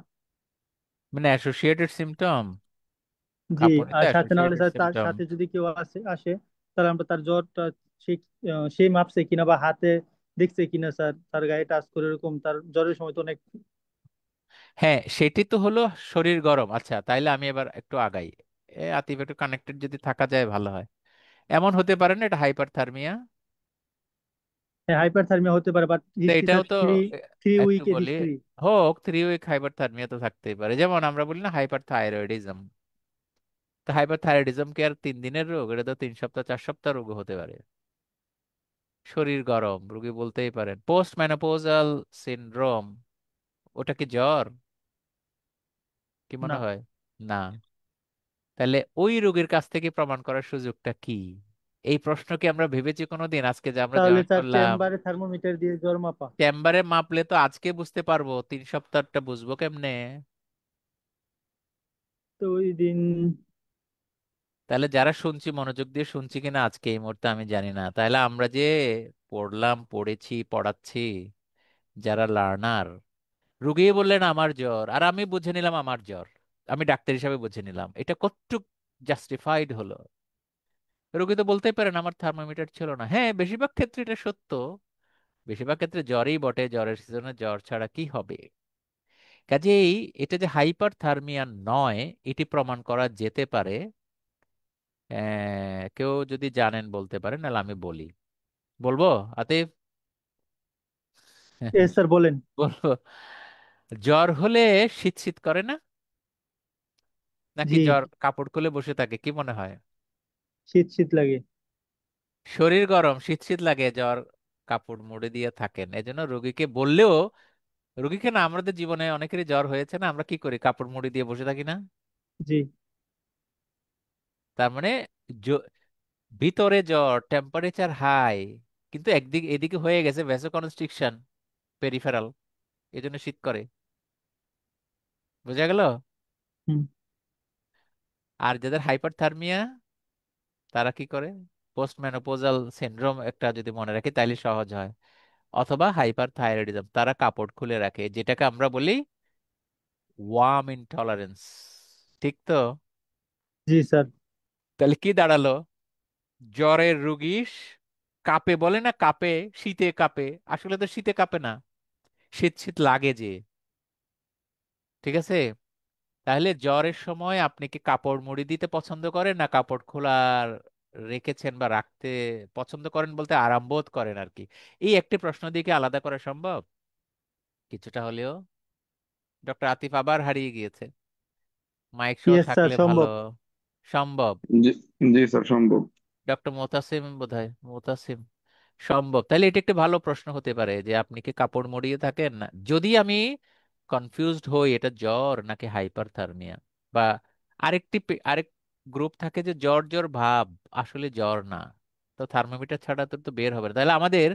Speaker 1: মানে অ্যাসোসিয়েটেড সিমটম?
Speaker 6: জি।
Speaker 1: কাঁপুনি তো
Speaker 6: আর সাথে না হলে
Speaker 1: অ্যাসোসিয়েটেড
Speaker 6: স্যার তার
Speaker 1: সিমটম।
Speaker 6: সাথে যদি কেউ আসে, তাহলে আমরা তার জ্বরটা সে সেই মাপছে কিনা বা হাতে দেখছে কিনা, স্যার তার গায়ে টাচ করে, এরকম তার জ্বরের সময় তো অনেক।
Speaker 1: হ্যাঁ, সেটি তো হলো শরীর গরম। আচ্ছা তাইলে আমি এবার একটু আগাই। আতিফ একটু কানেক্টেড যদি থাকা যায় ভালো হয়। এমন হতে পারে না এটা হাইপারথার্মিয়া?
Speaker 6: হ্যাঁ, হাইপারথার্মিয়া হতে পারে, বাট
Speaker 1: তো
Speaker 6: হিস্ট্রি
Speaker 1: এটাও
Speaker 6: স্যার
Speaker 1: তো
Speaker 6: থ্রি থ্রি
Speaker 1: একটু
Speaker 6: উইকের
Speaker 1: বলি।
Speaker 6: হিস্ট্রি।
Speaker 1: হোক 3 উইক, হাইপারথার্মিয়া তো থাকতেই পারে, যেমন আমরা বলি না হাইপারথাইরয়েডিজম। তো হাইপারথাইরয়েডিজম কি আর 3 দিনের রোগ? এটা তো 3 সপ্তাহ 4 সপ্তাহ রোগ হতে পারে। শরীর গরম, রোগী বলতেই পারেন। পোস্ট মেনোপজাল সিনড্রোম, ওটা কি জ্বর? কি মনে
Speaker 6: না,
Speaker 1: হয়? না। তাহলে ওই রোগীর কাছ থেকে প্রমাণ করার সুযোগটা কি? এই প্রশ্ন কি আমরা ভেবেছি কোনোদিন? আজকে যে আমরা
Speaker 6: তাহলে
Speaker 1: জয়েন
Speaker 6: স্যার
Speaker 1: করলাম,
Speaker 6: চেম্বারে থার্মোমিটার দিয়ে জ্বর মাপা।
Speaker 1: চেম্বারে মাপলে তো আজকে বুঝতে পারবো, 3 সপ্তাহটা বুঝবো কেমনে?
Speaker 6: তো ওই দিন।
Speaker 1: তাহলে যারা শুনছি, মনোযোগ দিয়ে শুনছি কিনা আজকে এই মুহূর্তে আমি জানি না। তাহলে আমরা যে পড়লাম, পড়েছি, পড়াচ্ছি, যারা লার্নার, রুগী বললেন আমার জ্বর, আর আমি বুঝে নিলাম আমার জ্বর, আমি ডাক্তার হিসাবে বুঝে নিলাম, এটা কতটুক জাস্টিফাইড হলো? রোগী তো বলতেই পারেন আমার থার্মোমিটার ছিল না। হ্যাঁ, বেশিরভাগ ক্ষেত্রে এটা সত্য, বেশিরভাগ ক্ষেত্রে জ্বরই বটে, জ্বরের সিজনে জ্বর ছাড়া কি হবে? কাজেই এটা যে হাইপার থার্মিয়া নয়, এটি প্রমাণ করা যেতে পারে। কেউ যদি জানেন বলতে পারেন, নাহলে আমি বলি। বলবো আতিফ?
Speaker 6: এ স্যার বলেন।
Speaker 1: বলবো। জ্বর হলে শীত শীত করে না? নাকি
Speaker 6: জি,
Speaker 1: জ্বর কাপড় খুলে বসে থাকে, কি মনে হয়?
Speaker 6: শীত শীত লাগে।
Speaker 1: শরীর গরম, শীত শীত লাগে, জ্বর কাপড় মুড়ে দিয়ে থাকেন। এজন্য রোগীকে বললেও, রোগীকে না, আমাদের জীবনে অনেকেরই জ্বর হয়েছে না, আমরা কি করি? কাপড় মুড়ি দিয়ে বসে থাকি না?
Speaker 6: জি।
Speaker 1: তার মানে জ- ভিতরে জ্বর, টেম্পারেচার হাই, কিন্তু একদিকে এদিকে হয়ে গেছে ভ্যাসোকনস্ট্রিকশন, পেরিফেরাল, এই জন্য শীত করে। বোঝা গেল?
Speaker 6: হুম।
Speaker 1: আর যাদের হাইপারথার্মিয়া, তারা কি করে? পোস্ট মেনোপোজাল সিনড্রোম একটা যদি মনে রাখি তাইলে সহজ হয়। অথবা হাইপার থাইরয়েডিজম, তারা কাপড় খুলে রাখে, যেটাকে আমরা বলি ওয়ার্ম ইনটলারেন্স। ঠিক তো?
Speaker 6: জি স্যার।
Speaker 1: তাহলে কি দাঁড়ালো? জ্বরের রুগী কাঁপে, বলে না কাঁপে, শীতে কাঁপে, আসলে তো শীতে কাঁপে না, শীত শীত লাগে যে। ঠিক আছে, তাহলে জ্বরের সময় আপনি কি কাপড় মুড়ি দিতে পছন্দ করেন, না কাপড় খোলা রেখেছেন বা রাখতে পছন্দ করেন, বলতে আরাম বোধ করেন আর কি? এই একটি প্রশ্ন দিয়ে কি আলাদা করা সম্ভব কিছুটা হলেও? ডক্টর আতিফ আবার হারিয়ে গিয়েছে, মাইক সহ
Speaker 6: ইয়েস স্যার,
Speaker 1: থাকলে ভালো।
Speaker 6: সম্ভব।
Speaker 1: সম্ভব?
Speaker 7: জি, জি স্যার সম্ভব।
Speaker 1: ডক্টর মোতাসিম বোধহয়, মোতাসিম, সম্ভব। তাহলে এটা একটা ভালো প্রশ্ন হতে পারে যে আপনি কি কাপড় মুড়িয়ে থাকেন না? যদি আমি কনফিউজড হই এটা জ্বর নাকি হাইপারথার্মিয়া, বা আরেক গ্রুপ থাকে যে জ্বর জ্বর ভাব, আসলে জ্বর না, তো থার্মোমিটার ছাড়া তো বের হবে না। তাহলে আমাদের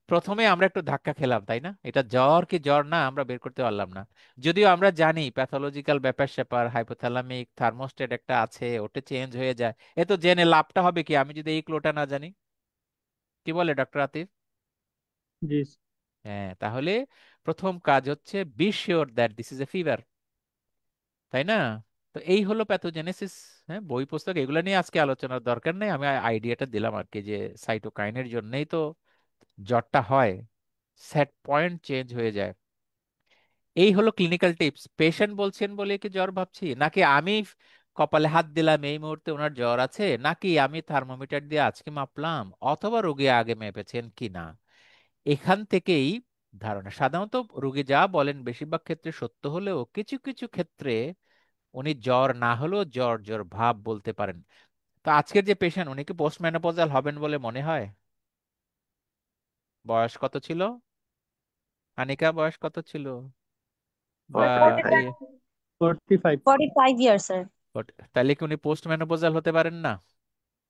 Speaker 1: প্রথমে আমরা একটু ধাক্কা খেলাম, তাই না? এটা জ্বর কি জ্বর না আমরা বের করতে পারলাম না। যদিও আমরা জানি প্যাথোলজিক্যাল ব্যাপার স্যাপার, হাইপোথ্যালামিক থার্মোস্টেট একটা আছে, ওটা চেঞ্জ হয়ে যায়। এ তো জেনে লাভটা হবে কি আমি যদি এই ক্লোটা না জানি? কি বলে ডক্টর আতিফ?
Speaker 6: জি।
Speaker 1: হ্যাঁ, তাহলে প্রথম কাজ হচ্ছে be sure that this is a fever, তাই না? তো এই হলো প্যাথোজেনেসিস। হ্যাঁ, বই পুস্তক এগুলো নিয়ে আজকে আলোচনার দরকার নেই, আমি আইডিয়াটা দিলাম আর কি, যে সাইটোকাইনের জন্যই তো জ্বরটা হয়, সেট পয়েন্ট চেঞ্জ হয়ে যায়। এই হলো ক্লিনিক্যাল টিপস। পেশেন্ট বলছেন বলে কি জ্বর ভাবছি, নাকি আমি কপালে হাত দিলাম এই মুহূর্তে ওনার জ্বর আছে, নাকি আমি থার্মোমিটার দিয়ে আজকে মাপলাম, অথবা রোগী আগে মেপেছেন কি না, এখান থেকেই ধারণা। সাধারণত রোগী যা বলেন বেশিরভাগ ক্ষেত্রে সত্য হলেও কিছু কিছু ক্ষেত্রে উনি জ্বর না হলেও জ্বর জ্বর ভাব বলতে পারেন। তো আজকের যে পেশেন্ট, উনি কি পোস্ট মেনোপজাল হবেন বলে মনে হয়? বয়স কত ছিল? আনিকা বয়স কত ছিল? বা
Speaker 5: ফোর্টি
Speaker 4: 45।
Speaker 1: এই
Speaker 6: 45।
Speaker 2: 45 ইয়ার স্যার।
Speaker 1: তাহলে কি উনি পোস্ট মেনোপজাল হতে পারেন না?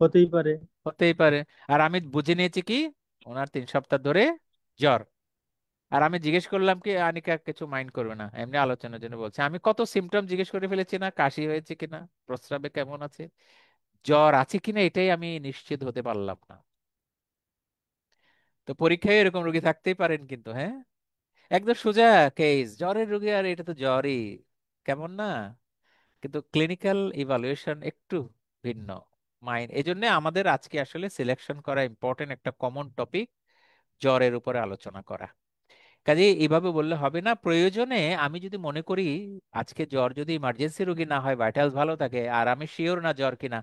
Speaker 6: হতেই পারে।
Speaker 1: হতেই পারে। আর আমি বুঝে নিয়েছি কি ওনার 3 সপ্তাহ ধরে জ্বর। আর আমি জিজ্ঞেস করলাম কি আনিকা কিছু মাইন্ড করবে না, এমনি আলোচনার জন্য বলছে, আমি কত সিমটম জিজ্ঞেস করে ফেলেছি না, কাশি হয়েছে কিনা, প্রস্রাবে কেমন আছে, জ্বর আছে কিনা এটাই আমি নিশ্চিত হতে পারলাম না। তো পরীক্ষায় এরকম রোগী থাকতেই পারেন কিন্তু, হ্যাঁ, একদম সোজা কেস জ্বরের রোগী আর এটা তো জ্বরই, কেমন না? কিন্তু ক্লিনিক্যাল ইভালুয়েশন একটু ভিন্ন। এই জন্য আমাদের আজকে আসলে সিলেকশন করা ইম্পর্টেন্ট একটা কমন টপিক, জ্বরের উপরে আলোচনা করা। কাজে এইভাবে বললে হবে না, প্রয়োজনে আমি যদি মনে করি আজকে জ্বর যদি ইমার্জেন্সি রোগী না হয়, ভাইটালস ভালো থাকে, আর আমি শিওর না জ্বর কিনা,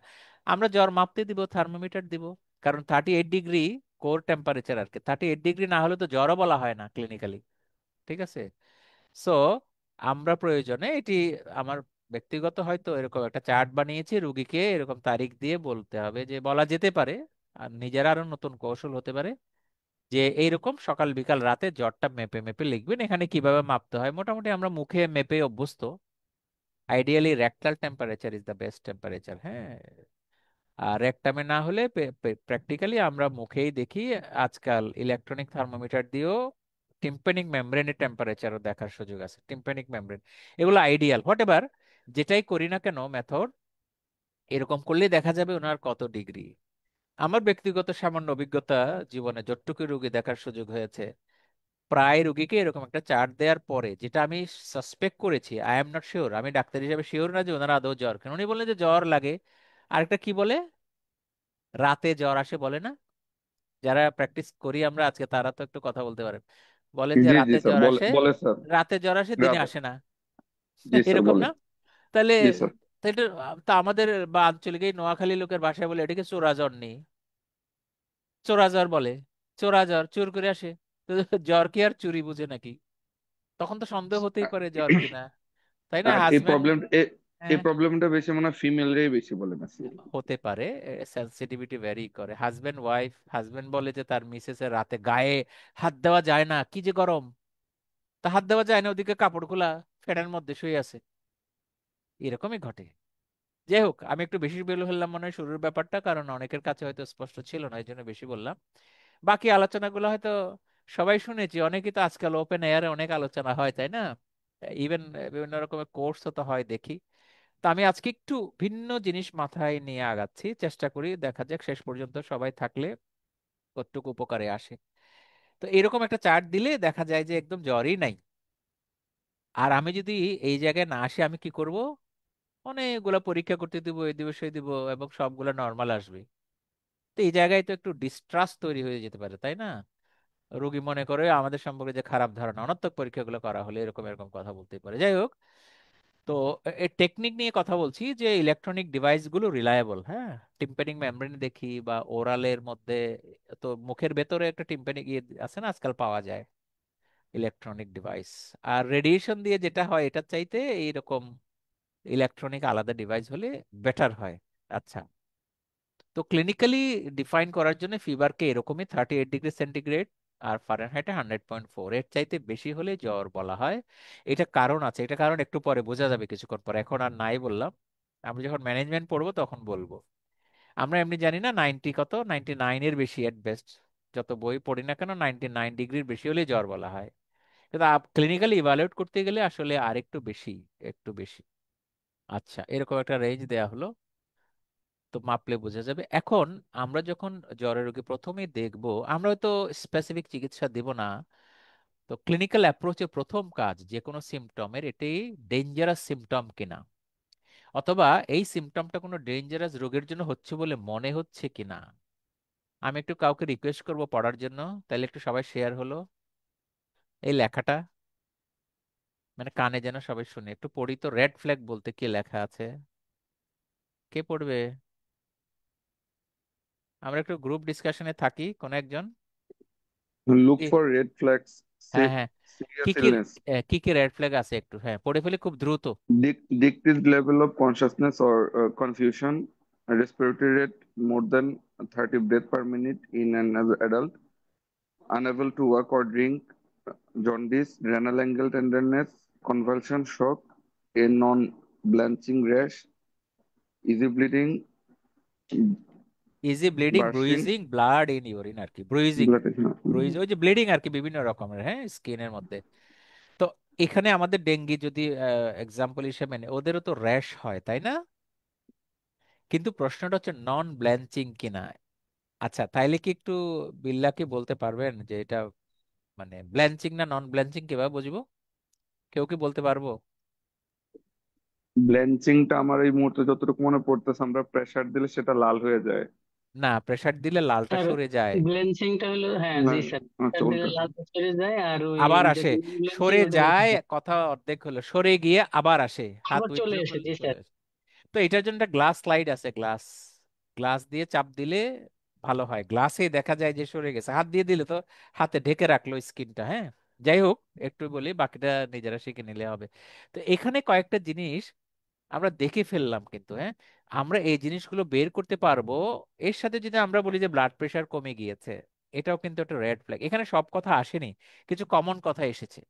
Speaker 1: আমরা জ্বর মাপতে দিব, থার্মোমিটার দিব। কারণ 38 ডিগ্রি কোর টেম্পারেচার আর কি, 38 ডিগ্রি না হলে তো জ্বরও বলা হয় না ক্লিনিক্যালি। ঠিক আছে? সো আমরা প্রয়োজনে এটি, আমার ব্যক্তিগত হয়তো এরকম একটা চার্ট বানিয়েছি, রুগীকে এরকম তারিখ দিয়ে বলতে হবে, যে বলা যেতে পারে, আর নিজের আরো নতুন কৌশল হতে পারে, যে এইরকম সকাল বিকাল রাতে জ্বরটা মেপে মেপে লিখবেন। এখানে কিভাবে মাপতে হয় মোটামুটি আমরা মুখে মেপে অভ্যস্ত। Ideally rectal temperature is the best temperature, হ্যাঁ। আর রেকটামে না হলে প্র্যাকটিক্যালি আমরা মুখেই দেখি। আজকাল ইলেকট্রনিক থার্মোমিটার দিয়েও টিম্পানিক মেমব্রেনের টেম্পারেচারও দেখার সুযোগ আছে, টিম্পানিক মেমব্রেন। এগুলো আইডিয়াল, হোয়াট এভার যেটাই করি না কেন মেথড, এরকম করলেই দেখা যাবে ওনার কত ডিগ্রি। আমার ব্যক্তিগত সামান্য অভিজ্ঞতা, জীবনে যতটুকু রোগী দেখার সুযোগ হয়েছে, প্রায় রোগীকে এরকম একটা চার্ট দেওয়ার পরে যেটা আমি সাসপেক্ট করেছি, আই এম নট শিওর, আমি ডাক্তার হিসেবে শিওর না যে ওনারা আদৌ জ্বর, কেন উনি বললেন যে জ্বর লাগে। আরেকটা কি বলে, রাতে জ্বর আসে বলে না? যারা প্র্যাকটিস করি আমরা আজকে তারা তো একটু কথা বলতে পারেন, বলেন যে
Speaker 7: জি জি
Speaker 1: রাতে
Speaker 7: স্যার,
Speaker 1: জ্বর
Speaker 7: বলে
Speaker 1: আসে,
Speaker 7: বলে স্যার।
Speaker 1: রাতে জ্বর আসে দিনে
Speaker 7: রাত,
Speaker 1: আসে না।
Speaker 7: জি স্যার
Speaker 1: এরকম
Speaker 7: বলে।
Speaker 1: না? তাহলে
Speaker 7: জি স্যার।
Speaker 1: তাহলে তা আমাদের বা আঞ্চলিক এই নোয়াখালী লোকের ভাষায় বলে এটাকে চোরা জ্বর নেই, চোরা জ্বর বলে। চোরা জ্বর চুর করে আসে। তো জ্বর কি আর চুরি বুঝে নাকি? তখন তো সন্দেহ হতেই পারে জ্বর কিনা, তাই না?
Speaker 7: আর
Speaker 1: হাজবেন্ড,
Speaker 7: এই
Speaker 1: হ্যাঁ,
Speaker 7: প্রবলেমটা বেশি মনে হয় ফিমেলরাই বেশি বলে না।
Speaker 1: হতে পারে, সেন্সিটিভিটি ভ্যারি করে। হাজবেন্ড ওয়াইফ, হাজবেন্ড বলে যে তার মিসেসের রাতে গায়ে হাত দেওয়া যায় না, কি যে গরম, তা হাত দেওয়া যায় না, ওদিকে কাপড় খোলা ফ্যানের মধ্যে শুয়ে আছে, এরকমই ঘটে। যাই হোক, আমি একটু বেশি বলে ফেললাম মনে হয় শুরুর ব্যাপারটা, কারণ অনেকের কাছে হয়তো স্পষ্ট ছিল না, এই জন্য বেশি বললাম। বাকি আলোচনাগুলো হয়তো সবাই শুনেছি, অনেকেই তো আজকাল ওপেন এয়ারে অনেক আলোচনা হয়, তাই না? ইভেন বিভিন্ন রকমের কোর্সও তো হয় দেখি। তো আমি আজকে একটু ভিন্ন জিনিস মাথায় নিয়ে আগাচ্ছি, চেষ্টা করি, দেখা যাক শেষ পর্যন্ত সবাই থাকলে কতটুকু উপকারে আসে। তো এরকম একটা চার্ট দিলে দেখা যায় যে একদম জ্বরই নাই। আর আমি যদি এই জায়গায় না আসি আমি কি করব? অনেকগুলা পরীক্ষা করতে দিব, এই দিব সেই দিব, এবং সবগুলা নর্মাল আসবে। তো এই জায়গায় তো একটু ডিস্ট্রাস্ট তৈরি হয়ে যেতে পারে, তাই না? রোগী মনে করে আমাদের সম্পর্কে যে খারাপ ধারণা, অনর্থক পরীক্ষাগুলো করা হলে এরকম এরকম কথা বলতেই পারে। যাই হোক, তো এই টেকনিক নিয়ে কথা বলছি যে ইলেকট্রনিক ডিভাইস গুলো রিলায়েবল, হ্যাঁ। টিম্পানিক মেমব্রেন দেখি বা ওরালের মধ্যে, তো মুখের ভেতরে একটা টিম্পানিক ইয়ে আছে না আজকাল পাওয়া যায়, ইলেকট্রনিক ডিভাইস। আর রেডিয়েশন দিয়ে যেটা হয় এটার চাইতে এইরকম ইলেকট্রনিক আলাদা ডিভাইস হলে বেটার হয়। আচ্ছা, তো ক্লিনিক্যালি ডিফাইন করার জন্য ফিভারকে এরকমই 38 ডিগ্রি সেন্টিগ্রেড আর ফারেনহাইটে 100.4, এর চাইতে বেশি হলে জ্বর বলা হয়। এটা কারণ আছে, এটা কারণ একটু পরে বোঝা যাবে কিছুক্ষণ পরে, এখন আর নাই বললাম। আমরা যখন ম্যানেজমেন্ট পড়বো তখন বলবো। আমরা এমনি জানি না 90 কত, 99-এর বেশি এট বেস্ট। যত বই পড়ি না কেন 99 ডিগ্রির বেশি হলে জ্বর বলা হয়। কিন্তু ক্লিনিক্যালি ইভালুয়েট করতে গেলে আসলে আর একটু বেশি, একটু বেশি। আচ্ছা, এরকম একটা রেঞ্জ দেয়া হলো, তো মাপলে বোঝা যাবে। এখন আমরা যখন জ্বরের রোগী প্রথমেই দেখব, আমরা হয়তো স্পেসিফিক চিকিৎসা দেব না। তো ক্লিনিক্যাল অ্যাপ্রোচে প্রথম কাজ যে কোনো সিমটমের, এটি ডেঞ্জারাস সিমটম কিনা, অথবা এই সিমটমটা কোনো ডেঞ্জারাস রোগের জন্য হচ্ছে বলে মনে হচ্ছে কিনা। আমি একটু কাউকে রিকোয়েস্ট করব পড়ার জন্য, তাহলে একটু সবাই শেয়ার হলো এই লেখাটা, মানে কানে যেন সবাই শুনে। একটু পড়ি তো, রেড ফ্ল্যাগ বলতে কি লেখা আছে, কে পড়বে? আমরা একটু গ্রুপ ডিসকাশনে থাকি, কোন একজন?
Speaker 7: Look
Speaker 1: কি-
Speaker 7: for red flags,
Speaker 1: হ্যাঁ
Speaker 7: say
Speaker 1: হ্যাঁ, কি
Speaker 7: serious
Speaker 1: কি
Speaker 7: illness,
Speaker 1: কি কি রেড ফ্ল্যাগ আছে একটু হ্যাঁ পড়ে ফেলে খুব দ্রুত।
Speaker 7: decreased level of consciousness or confusion, respiratory rate more than 30 breaths per minute in an adult, unable to walk or drink, jaundice, renal angle tenderness, convulsion, shock, a non-blanching rash, easy bleeding,
Speaker 1: easy bleeding,
Speaker 7: bursting,
Speaker 1: bruising, blood in urine আর কি, bruising.
Speaker 7: blood.
Speaker 1: ব্রুইজ ওই যে bleeding আর কি, বিভিন্ন রকমের, হ্যাঁ, স্কিনের মধ্যে। তো এখানে আমাদের ডেঙ্গি যদি এক্সাম্পল হিসেবে নেই, ওদেরও তো র্যাশ হয় তাই না? কিন্তু প্রশ্নটা হচ্ছে নন ব্ল্যাঞ্চিং কিনা। আচ্ছা, তাইলে কি একটু বিল্লাহকে বলতে পারবেন যে এটা মানে ব্ল্যাঞ্চিং না নন ব্ল্যাঞ্চিং, কিভাবে বুঝবো? কেউ কি বলতে পারবো?
Speaker 7: ব্লেঞ্চিংটা আমার এই মুহূর্তে যতটুকু মনে পড়তেছে, আমরা প্রেসার দিলে সেটা লাল হয়ে যায়।
Speaker 1: না, প্রেসার দিলে লালটা
Speaker 3: স্যার
Speaker 1: সরে যায়,
Speaker 3: ব্লেন্সিংটা হলো, হ্যাঁ জি
Speaker 7: হ্যাঁ,
Speaker 3: স্যার,
Speaker 7: আচ্ছা,
Speaker 3: দিলে
Speaker 7: ওটা।
Speaker 3: লাল ছেড়ে যায়, আর ওই
Speaker 1: আবার আসে,
Speaker 3: যেটা ব্লেন্সিং
Speaker 1: সরে
Speaker 3: ওটা
Speaker 1: যায়,
Speaker 3: উঠে
Speaker 1: কথা অর্ধেক হলো, সরে গিয়ে আবার আসে, হাত
Speaker 3: আবার চলে
Speaker 1: উইথড্র
Speaker 3: এসে,
Speaker 1: করলে
Speaker 3: জি
Speaker 1: চলে
Speaker 3: স্যার।
Speaker 1: আসে। তো এটার জন্য একটা গ্লাস স্লাইড আছে, গ্লাস, গ্লাস দিয়ে চাপ দিলে ভালো হয়। গ্লাসে দেখা যায় যে সরে গেছে, হাত দিয়ে দিলে তো হাতে ঢেকে রাখলো স্কিনটা, হ্যাঁ। যাই হোক, একটু বলি, বাকিটা নিজেরা শিখে নিলে হবে। তো এখানে কয়েকটা জিনিস আমরা দেখে ফেললাম কিন্তু, হ্যাঁ, আমরা এই জিনিসগুলো বের করতে পারবো। এর সাথে যদি আমরা বলি যে ব্লাড প্রেশার কমে গিয়েছে, এটাও কিন্তু একটা রেড ফ্ল্যাগ। এখানে সব কথা আসেনি, কিছু কমন কথা এসেছে।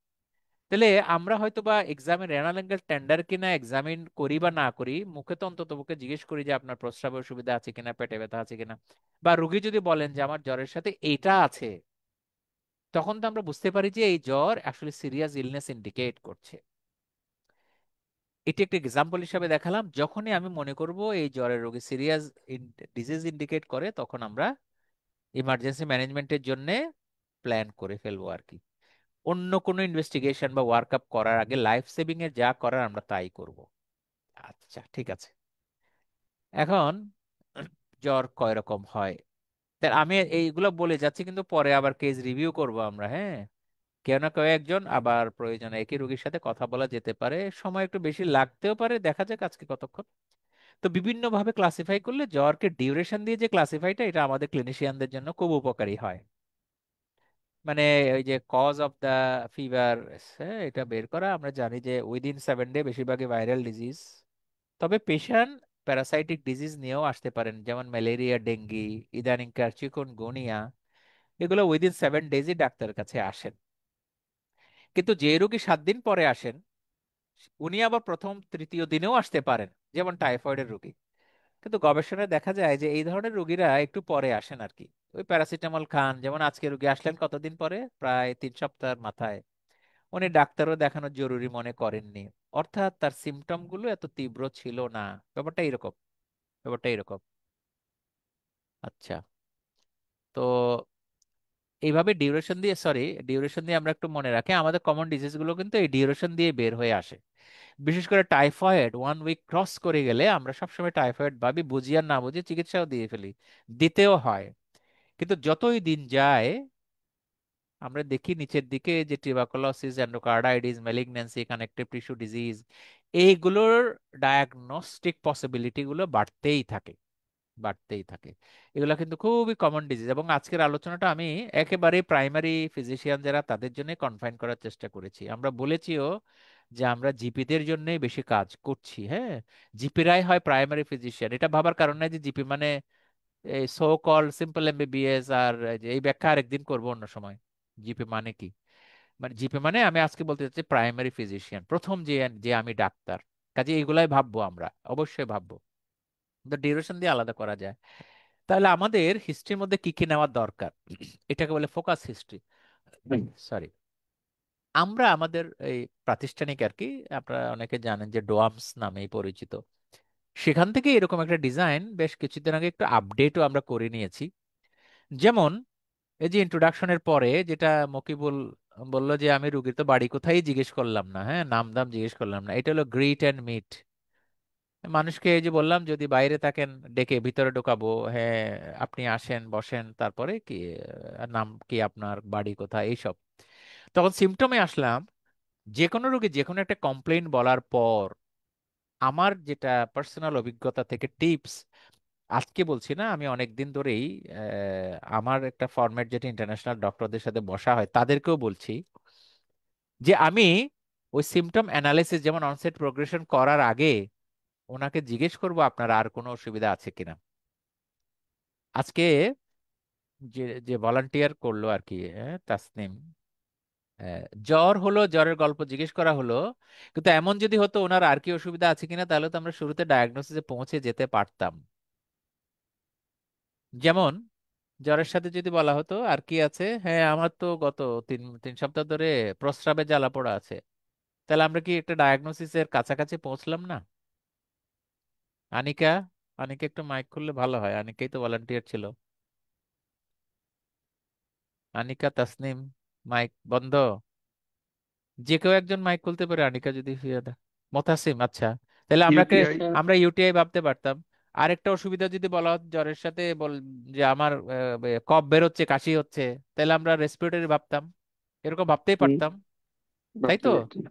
Speaker 1: তাহলে আমরা হয়তো বা এক্সামিন রেনাল অ্যাঙ্গেল টেন্ডার কিনা এক্সামিন করি বা না করি, মুখে তো অন্তত মুখে জিজ্ঞেস করি যে আপনার প্রস্রাবের অসুবিধা আছে কিনা, পেটে ব্যথা আছে কিনা, বা রোগী যদি বলেন যে আমার জ্বরের সাথে এইটা আছে, তখন তো আমরা বুঝতে পারি যে এই জ্বর আসলে সিরিয়াস ইলনেস ইন্ডিকেট করছে। এটি একটা এক্সাম্পল হিসাবে দেখালাম। যখনই আমি মনে করব এই জ্বরের রোগী সিরিয়াস ডিজিজ ইন্ডিকেট করে, তখন আমরা ইমার্জেন্সি ম্যানেজমেন্টের জন্য প্ল্যান করে ফেলবো আর কি। অন্য কোনো ইনভেস্টিগেশন বা ওয়ার্কআপ করার আগে লাইফ সেভিং এর যা করার আমরা তাই করব। আচ্ছা, ঠিক আছে। এখন জ্বর কয় রকম হয়, তা আমি এইগুলো বলে যাচ্ছি, কিন্তু পরে আবার কেস রিভিউ করব আমরা, হ্যাঁ। কেউ না কেউ একজন আবার প্রয়োজনে একই রোগীর সাথে কথা বলা যেতে পারে, সময় একটু বেশি লাগতেও পারে, দেখা যাক আজকে কতক্ষণ। তো বিভিন্ন ভাবে ক্লাসিফাই করলে জ্বরকে ডিউরেশন দিয়ে যে ক্লাসিফাইটা, এটা আমাদের ক্লিনিশিয়ানদের জন্য খুব উপকারী হয়। মানে ওই যে কজ অফ দা ফিভার, এটা বের করা। আমরা জানি যে উইদিন 7 ডে বেশিরভাগই ভাইরাল ডিজিজ, তবে পেশেন্ট প্যারাসাইটিক ডিজিজ নিয়েও আসতে পারেন, যেমন ম্যালেরিয়া, ডেঙ্গি, ইদানিংকার চিকুনগুনিয়া, এগুলো উইদিন 7 ডেজই ডাক্তারের কাছে আসেন। কিন্তু যে রোগী 7 দিন পরে আসেন, উনি আবার প্রথম তৃতীয় দিনেও আসতে পারেন, যেমন টাইফয়েডের রোগী। কিন্তু গবেষণায় দেখা যায় যে এই ধরনের রোগীরা একটু পরে আসেন আর কি। ওই প্যারাসিটামল খান, যেমন আজকে রোগী আসলেন কতদিন পরে, প্রায় 3 সপ্তাহের মাথায়। উনি ডাক্তারও দেখানো জরুরি মনে করেননি, অর্থাৎ তার সিমটম গুলো এত তীব্র ছিল না। ব্যাপারটা এরকম, ব্যাপারটা এরকম। আচ্ছা, তো এইভাবে ডিউরেশন দিয়ে, সরি, ডিউরেশন দিয়ে আমরা একটু মনে রাখি, আমাদের কমন ডিজিজ গুলো কিন্তু এই ডিউরেশন দিয়ে বের হয়ে আসে। বিশেষ করে টাইফয়েড 1 উইক ক্রস করে গেলে আমরা সবসময় টাইফয়েড ভাবি, বুঝি আর না বুঝি চিকিৎসাও দিয়ে ফেলি, দিতেও হয়। কিন্তু যতই দিন যায় আমরা দেখি নিচের দিকে যে tuberculosis, endocarditis, malignancy, connective tissue disease, এইগুলোর ডায়াগনস্টিক পসিবিলিটি গুলো বাড়তেই থাকে, বাড়তেই থাকে। এগুলো কিন্তু খুবই কমন ডিজিজ, এবং আজকের আলোচনাটা আমি একেবারে প্রাইমারি ফিজিশিয়ান যারা তাদের জন্য কনফাইন করার চেষ্টা করেছি। আমরা বলেছিও যে আমরা জিপিদের জন্যই বেশি কাজ করছি, হ্যাঁ। জিপিরাই হয় প্রাইমারি ফিজিশিয়ান, এটা ভাবার কারণ নাই যে জিপি মানে এই সো কল সিম্পল এমবিবিএস, আর এই যে এই ব্যাখ্যা আরেকদিন করবো অন্য সময়। জিপি মানে কি? মানে জিপি মানে আমি আজকে বলতে চাচ্ছি প্রাইমারি ফিজিশিয়ান, প্রথম যে যে আমি ডাক্তার। কাজে এগুলাই ভাববো আমরা, অবশ্যই ভাববো, কিন্তু ডিউরেশন দিয়ে আলাদা করা যায়। তাহলে আমাদের হিস্ট্রির মধ্যে কি কি নেওয়ার দরকার, এটাকে বলে ফোকাস হিস্ট্রি। সরি, আমরা আমাদের এই প্রাতিষ্ঠানিক আর কি, আপনারা অনেকে জানেন যে ডোয়ামস নামেই পরিচিত, সেখান থেকে এরকম একটা ডিজাইন বেশ কিছুদিন আগে একটু আপডেটও আমরা করে নিয়েছি। যেমন এই যে ইন্ট্রোডাকশনের পরে যেটা মকিবুল বললো যে আমি রুগীর তো বাড়ি কোথায় জিজ্ঞেস করলাম না, হ্যাঁ, নাম দাম জিজ্ঞেস করলাম না, এটা হলো গ্রিট অ্যান্ড মিট। মানুষকে এই যে বললাম যদি বাইরে থাকেন ডেকে ভিতরে ঢোকাবো, হ্যাঁ আপনি আসেন বসেন, তারপরে কি নাম কি আপনার, বাড়ি কোথায়, এইসব। তখন সিমটমে আসলাম, যে কোনো রোগী যে কোনো একটা কমপ্লেইন বলার পর আমার যেটা পার্সোনাল অভিজ্ঞতা থেকে টিপস, আজকে বলছি না, আমি অনেক দিন ধরেই আমার একটা ফরম্যাট যেটা ইন্টারন্যাশনাল ডক্টরদের সাথে বসা হয় তাদেরকেও বলছি যে আমি ওই সিমটম অ্যানালিসিস যেমন অনসেট প্রোগ্রেশন করার আগে ওনাকে জিজ্ঞেস করব আপনার আর কোনো অসুবিধা আছে কিনা। আজকে যে যে ভলান্টিয়ার করলো আর কি, তাসনিম, জ্বর হলো, জ্বরের গল্প জিজ্ঞেস করা হলো, কিন্তু এমন যদি হতো ওনার আর কি অসুবিধা আছে কিনা, তাহলে তো আমরা শুরুতে ডায়াগনোসিসে পৌঁছে যেতে পারতাম। যেমন জ্বরের সাথে যদি বলা হতো আর কি আছে, হ্যাঁ আমার তো গত তিন তিন সপ্তাহ ধরে প্রস্রাবে জ্বালা পোড়া আছে, তাহলে আমরা কি একটা ডায়াগনোসিসের কাছাকাছি পৌঁছলাম না? আনিকা, আনিকা একটু মাইক খুললে ভালো হয়, আনিকাই তো ভলান্টিয়ার ছিল। আনিকা, তাসনিম, মাইক বন্ধ। যে কেউ একজন মাইক খুলতে পারে, আনিকা যদি মোতাসিম, আচ্ছা, তাহলে
Speaker 7: UTI,
Speaker 3: স্যার
Speaker 1: আমরা ইউটিআই ভাবতে পারতাম। আরেকটা অসুবিধা যদি বলা হতো জ্বরের সাথে যে আমার কফ বেরোচ্ছে, কাশি হচ্ছে, তাহলে আমরা রেসপিরেটরি ভাবতাম, এরকম ভাবতেই
Speaker 7: হুম,
Speaker 1: পারতাম, তাই
Speaker 7: ভাবতে
Speaker 1: তো?
Speaker 7: পারতেন।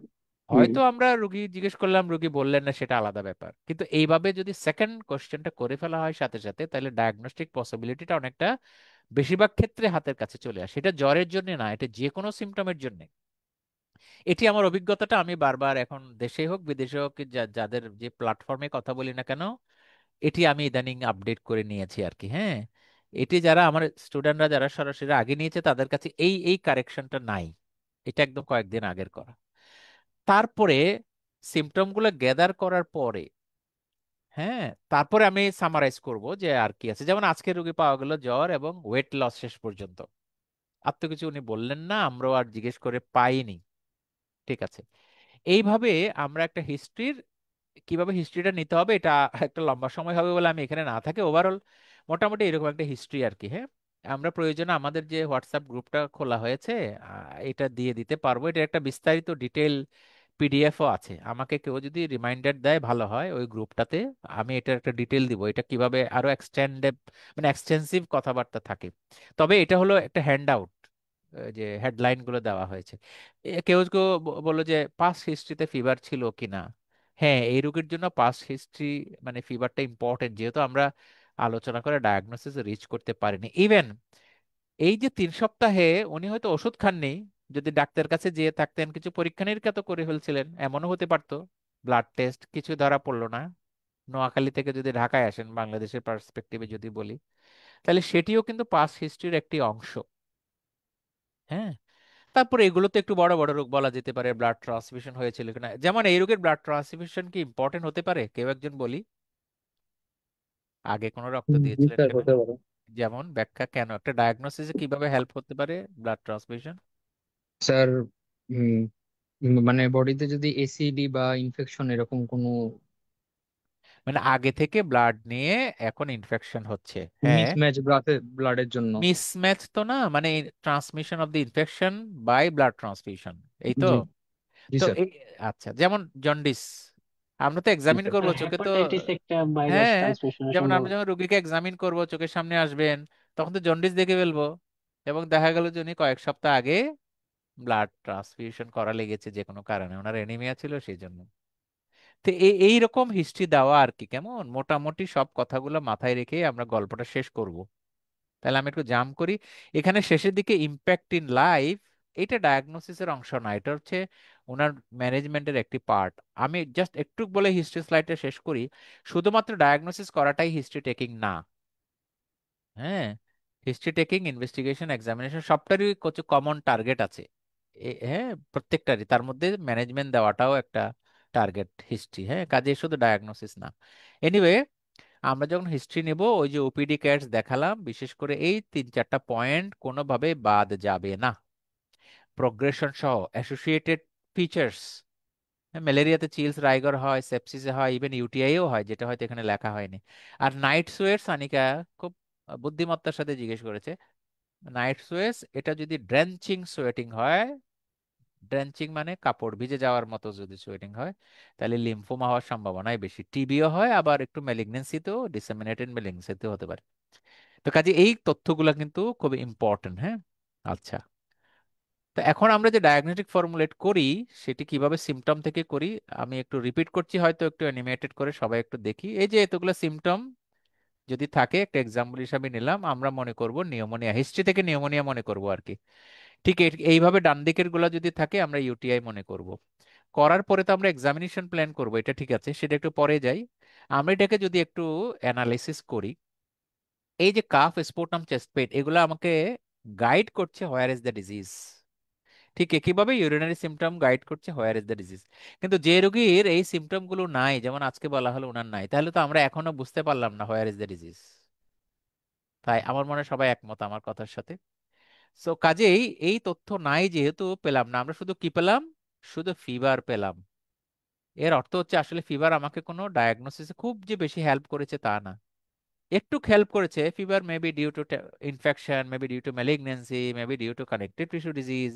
Speaker 7: হুম।
Speaker 1: হয়তো আমরা রুগী জিজ্ঞেস করলাম, রুগী বললেন না, সেটা আলাদা ব্যাপার, কিন্তু এইভাবে যদি সেকেন্ড কোশ্চেনটা করে ফেলা হয় সাথে সাথে, তাহলে ডায়াগনস্টিক পসিবিলিটিটা অনেকটা বেশিরভাগ ক্ষেত্রে হাতের কাছে চলে আসে। এটা জ্বরের জন্য না, এটা যে কোনো সিমটমের জন্য। এটি আমার অভিজ্ঞতাটা, আমি বারবার এখন দেশে হোক বিদেশে হোক যাদের যে প্ল্যাটফর্মে কথা বলি না কেন, এটি আমি ইদানিং আপডেট করে নিয়েছি আর কি, হ্যাঁ। এটি যারা আমার স্টুডেন্টরা যারা সরাসরি আগে নিয়েছে তাদের কাছে এই এই কারেকশনটা নাই, এটা একদম কয়েকদিন আগের করা। তারপরে সিমটম গুলো গ্যাদার করার পরে, হ্যাঁ, তারপরে আমি সামারাইজ করব যে আর কি আছে। যেমন আজকে রোগী পাওয়া গেল জ্বর এবং ওয়েট লস, শেষ পর্যন্ত আর তো কিছু উনি বললেন না, আমরাও আর জিজ্ঞেস করে পাইনি, ঠিক আছে। এইভাবে আমরা একটা হিস্ট্রির, কিভাবে হিস্ট্রিটা নিতে হবে, এটা একটা লম্বা সময় হবে বলে আমি এখানে না থাকে, ওভারঅল মোটামুটি এরকম একটা হিস্ট্রি আর কি, হ্যাঁ। আমরা প্রয়োজনে আমাদের যে হোয়াটসঅ্যাপ গ্রুপটা খোলা হয়েছে এটা দিয়ে দিতে পারবো, এটা একটা বিস্তারিত ডিটেল পিডিএফও আছে, আমাকে কেউ যদি রিমাইন্ডার দেয় ভালো হয় ওই গ্রুপটাতে, আমি এটা একটা ডিটেল দিব, এটা কিভাবে আরো এক্সটেন্ডেড, মানে এক্সটেন্সিভ কথাবার্তা থাকে। তবে এটা হলো একটা হ্যান্ড আউট, যে হেডলাইন গুলো দেওয়া হয়েছে। কেউ কেউ বললো যে পাস্ট হিস্ট্রিতে ফিভার ছিল কিনা। হ্যাঁ, এই রোগীর জন্য পাস্ট হিস্ট্রি মানে ফিভারটা ইম্পর্টেন্ট, যেহেতু আমরা আলোচনা করে ডায়াগনোসিস রিচ করতে পারিনি। ইভেন এই যে 3 সপ্তাহে উনি হয়তো ওষুধ খাননি, যদি ডাক্তার কাছে যেয়ে থাকতেন কিছু পরীক্ষা নিরীক্ষা তো করে ফেলছিলেন, এমনও হতে পারতো। ব্লাড টেস্ট কিছু ধরা পড়লো না, নোয়াখালী থেকে যদি ঢাকায় আসেন, বাংলাদেশের পার্সপেক্টিভে যদি বলি, তাহলে সেটিও কিন্তু পাস্ট হিস্ট্রির একটি অংশ, হ্যাঁ। তারপরে এগুলো তো একটু বড় বড় রোগ বলা যেতে পারে, ব্লাড ট্রান্সফিউশন হয়েছিল কিনা, যেমন এই রোগের ব্লাড ট্রান্সফিউশন কি ইম্পর্টেন্ট হতে পারে, কেউ একজন বলি, আগে কোনো রক্ত
Speaker 8: জি
Speaker 1: দিয়েছিলেন
Speaker 8: স্যার,
Speaker 1: কিনা।
Speaker 8: হতে পারে।
Speaker 1: যেমন ব্যাখ্যা কেন একটা ডায়াগনোসিসে কিভাবে হেল্প হতে পারে ব্লাড ট্রান্সফিউশন।
Speaker 8: স্যার, উম, মানে বডিতে যদি এসিডি বা ইনফেকশন এরকম কোনো
Speaker 1: মানে আগে থেকে ব্লাড নিয়ে এখন ইনফেকশন হচ্ছে, হ্যাঁ।
Speaker 8: মিসম্যাচ ব্লাডের জন্য।
Speaker 1: মিসম্যাচ তো না, মানে transmission of the infection by blood transfusion, এই তো।
Speaker 8: জি, জি
Speaker 1: তো
Speaker 8: স্যার।
Speaker 1: এই, আচ্ছা, যেমন জন্ডিস, আমরা তো
Speaker 8: জি
Speaker 1: এক্সামিন
Speaker 8: স্যার।
Speaker 1: করবো চোখে তো,
Speaker 3: হেপাটাইটিস একটা ভাইরাস
Speaker 1: হ্যাঁ,
Speaker 3: ট্রান্সমিশনের
Speaker 1: যেমন আমরা
Speaker 3: সম্ভাবনা।
Speaker 1: যখন রোগীকে এক্সামিন করব চোখের সামনে আসবেন, তখন তো জন্ডিস দেখে ফেলবো, এবং দেখা গেল যে উনি কয়েক সপ্তাহ আগে ব্লাড ট্রান্সফিউশন করা লেগেছে যে কোনো কারণে, ওনার এনিমিয়া ছিল সেই জন্য। তো এই রকম হিস্ট্রি দেওয়া আর কি, কেমন মোটামুটি সব কথাগুলো মাথায় রেখে আমরা গল্পটা শেষ করব। তাহলে আমি একটু জাম্প করি, এখানে শেষের দিকে ইম্প্যাক্ট ইন লাইফ, এটা ডায়াগনোসিসের অংশ না, এটা হচ্ছে ওনার ম্যানেজমেন্টের একটি পার্ট। আমি জাস্ট একটু বলে হিস্ট্রি স্লাইডটা শেষ করি, শুধুমাত্র ডায়াগনোসিস করাটাই হিস্ট্রি টেকিং না, হ্যাঁ। হিস্ট্রি টেকিং, ইনভেস্টিগেশন, এক্সামিনেশন সবটারই কিছু কমন টার্গেট আছে। হ্যাঁ, প্রত্যেকটারই। তার মধ্যে ম্যানেজমেন্ট দেওয়াটাও একটা টার্গেট হিস্ট্রি। হ্যাঁ, কাজে শুধু ডায়াগনোসিস না। এনিওয়ে, আমরা যখন হিস্ট্রি নেব, ওই যে ওপিডি ক্যাটস দেখালাম, বিশেষ করে এই 3-4টা পয়েন্ট কোনোভাবে বাদ যাবে না। প্রোগ্রেশন সহ অ্যাসোসিয়েটেড ফিচার্স, ম্যালেরিয়াতে চিলস, রাইগর হয়, সেপসিসে হয়, ইভেন ইউটিআইও হয়, যেটা হয়তো এখানে লেখা হয়নি। আর নাইট সোয়েটস, আনিকা খুব বুদ্ধিমত্তার সাথে জিজ্ঞেস করেছে, নাইট সোয়েটস এটা যদি ড্রেঞ্চিং সোয়েটিং হয়, ড্রেঞ্চিং মানে কাপড় ভিজে যাওয়ার মতো যদি সোয়েটিং হয়, তাহলে লিম্ফোমা হওয়ার সম্ভাবনাই বেশি। টিবিও হয়, আবার একটু ম্যালিগনেন্সিতেও, ডিসেমিনেটেড ম্যালিগনেন্সিতেও হতে পারে। তো কাজে এই তথ্যগুলো কিন্তু খুব ইম্পর্টেন্ট। হ্যাঁ, আচ্ছা। তো এখন আমরা যে ডায়াগনস্টিক ফর্মুলেট করি, সেটি কিভাবে সিমটম থেকে করি, আমি একটু রিপিট করছি, হয়তো একটু অ্যানিমেটেড করে সবাই একটু দেখি। এই যে এতগুলো সিমটম যদি থাকে, একটা এক্সাম্পল হিসাবে নিলাম, আমরা মনে করব নিউমোনিয়া, হিস্ট্রি থেকে নিউমোনিয়া মনে করব আর কি। ঠিক এইভাবে ডান দিকের গুলা যদি থাকে, আমরা ইউটিআই মনে করব। করার পরে তো আমরা এক্সামিনেশন প্ল্যান করব, এটা ঠিক আছে, সেটা একটু পরে যাই। আমরা এটাকে যদি একটু অ্যানালাইসিস করি, এই যে কাফ, স্পুটনাম, চেস্ট পেইন, এগুলো আমাকে গাইড করছে হোয়ার ইজ দ্য ডিজিজ। ঠিক একইভাবে ইউরিনারি সিমটম গাইড করছে হোয়ার ইজ দ্য ডিজিজ। কিন্তু যে রোগীর এই সিমটম গুলো নাই, যেমন আজকে বলা হলো ওনার নাই, তাহলে তো আমরা এখনো বুঝতে পারলাম না হোয়ার ইজ দ্য ডিজিজ। তাই আমার মনে হয় সবাই একমত আমার কথার সাথে। সো কাজেই এই তথ্য নাই যেহেতু পেলাম না, আমরা শুধু কি পেলাম? শুধু ফিভার পেলাম। এর অর্থ হচ্ছে আসলে ফিভার আমাকে কোনো ডায়াগনোসিসে খুব যে বেশি হেল্প করেছে তা না। একটু হেল্প করেছে। Fever maybe due to infection, maybe due to malignancy, maybe due to connective tissue disease,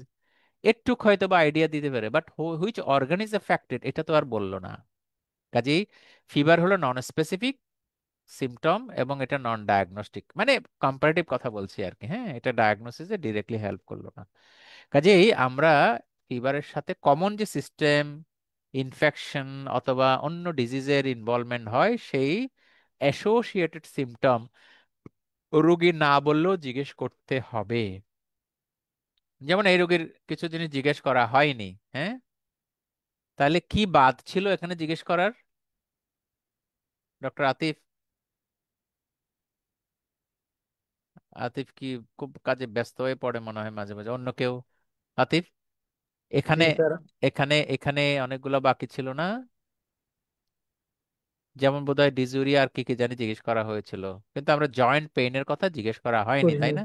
Speaker 1: একটু হয়তো বা আইডিয়া দিতে পারে, but which organ is affected এটা তো আর বললো না। কাজেই ফিভার হলো নন স্পেসিফিক সিমটম, এবং এটা নন ডায়াগনস্টিক, মানে কম্পারেটিভ কথা বলছি আর কি। হ্যাঁ, এটা ডায়াগনোসিসে ডিরেক্টলি হেল্প করলো না। কাজেই আমরা ফিভারের সাথে কমন যে সিস্টেম, ইনফেকশন অথবা অন্য ডিজিজের ইনভলভমেন্ট হয়, সেই অ্যাসোসিয়েটেড সিমটম রোগী না বললেও জিজ্ঞেস করতে হবে। যেমন এই রোগীর কিছু জিনিস জিজ্ঞেস করা হয়নি। হ্যাঁ, তাহলে কি বাদ ছিল এখানে জিজ্ঞেস করার? ডক্টর আতিফ, আতিফ কি খুব কাজে ব্যস্ত হয়ে পড়ে মনে হয় মাঝে মাঝে? অন্য কেউ? আতিফ,
Speaker 6: জি
Speaker 1: এখানে
Speaker 6: স্যার।
Speaker 1: এখানে এখানে অনেকগুলো বাকি ছিল না? যেমন বোধহয় ডিজুরিয়া আর কি কি জানি জিজ্ঞেস করা হয়েছিল, কিন্তু আমরা জয়েন্ট পেইনের কথা জিজ্ঞেস করা হয়নি, তাই
Speaker 6: করিনি।
Speaker 1: না?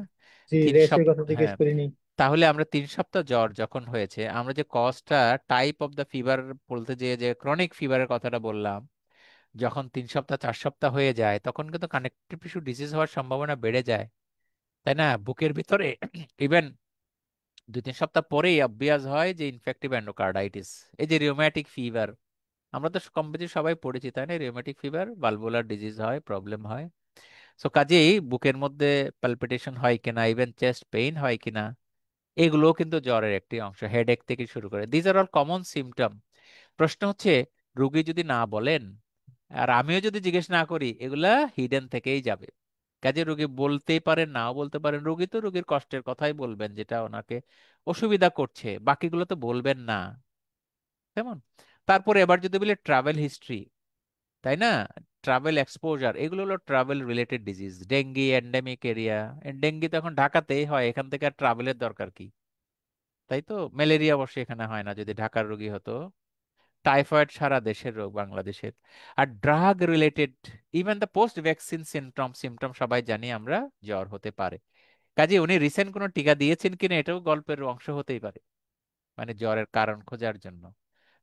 Speaker 6: জি,
Speaker 1: তিন
Speaker 6: র্যাশের
Speaker 1: সপ্তাহ
Speaker 6: কথা জিজ্ঞেস
Speaker 1: হ্যাঁ।
Speaker 6: করিনি।
Speaker 1: তাহলে আমরা 3 সপ্তাহ জ্বর যখন হয়েছে, আমরা যে কজটা, টাইপ অফ দ্য ফিভার বলতে যে যে ক্রনিক ফিভারের কথাটা বললাম, যখন 3 সপ্তাহ 4 সপ্তাহ হয়ে যায়, তখন কিন্তু কানেকটিভ টিস্যু ডিজিজ হওয়ার সম্ভাবনা বেড়ে যায়, তাই না? বুকের ভিতরে ইভেন 2-3 সপ্তাহ পরেই অবভিয়াস হয় যে ইনফেক্টিভ এন্ডোকার্ডাইটিস। এই যে রিউম্যাটিক ফিভার, আমরা তো কম বেশি সবাই পড়েছি, তাই না? রিউম্যাটিক ফিভার, ভালভুলার ডিজিজ হয়, প্রবলেম হয়। সো কাজেই বুকের মধ্যে পালপিটেশন হয় কিনা, ইভেন চেস্ট পেইন হয় কিনা, এগুলোও কিন্তু জ্বরের একটি অংশ। হেডেক থেকে শুরু করে, these are all common symptom. প্রশ্ন হচ্ছে, রুগী যদি না বলেন আর আমিও যদি জিজ্ঞেস না করি, এগুলা হিডেন থেকেই যাবে। কাজে রুগী বলতেই পারেন, নাও বলতে পারেন। রুগী তো রুগীর কষ্টের কথাই বলবেন, যেটা ওনাকে অসুবিধা করছে, বাকিগুলো তো বলবেন না। তেমন তারপরে এবার যদি বলি ট্রাভেল হিস্ট্রি, তাই না? ট্রাভেল এক্সপোজার, এগুলো হলো travel related disease. Dengue endemic area, dengue তো এখন ঢাকাতেই হয়, এখান থেকে আর ট্রাভেলের দরকার কি? তাই তো। ম্যালেরিয়া অবশ্যই এখানে হয় না, যদি ঢাকার রোগী হতো। টাইফয়েড সারা দেশের রোগ, বাংলাদেশের। আর drug related, even the post vaccine symptom, সবাই জানি আমরা, জ্বর হতে পারে। কাজে উনি রিসেন্ট কোনো টিকা দিয়েছেন কিনা এটাও গল্পের অংশ হতেই পারে, মানে জ্বরের কারণ খোঁজার জন্য।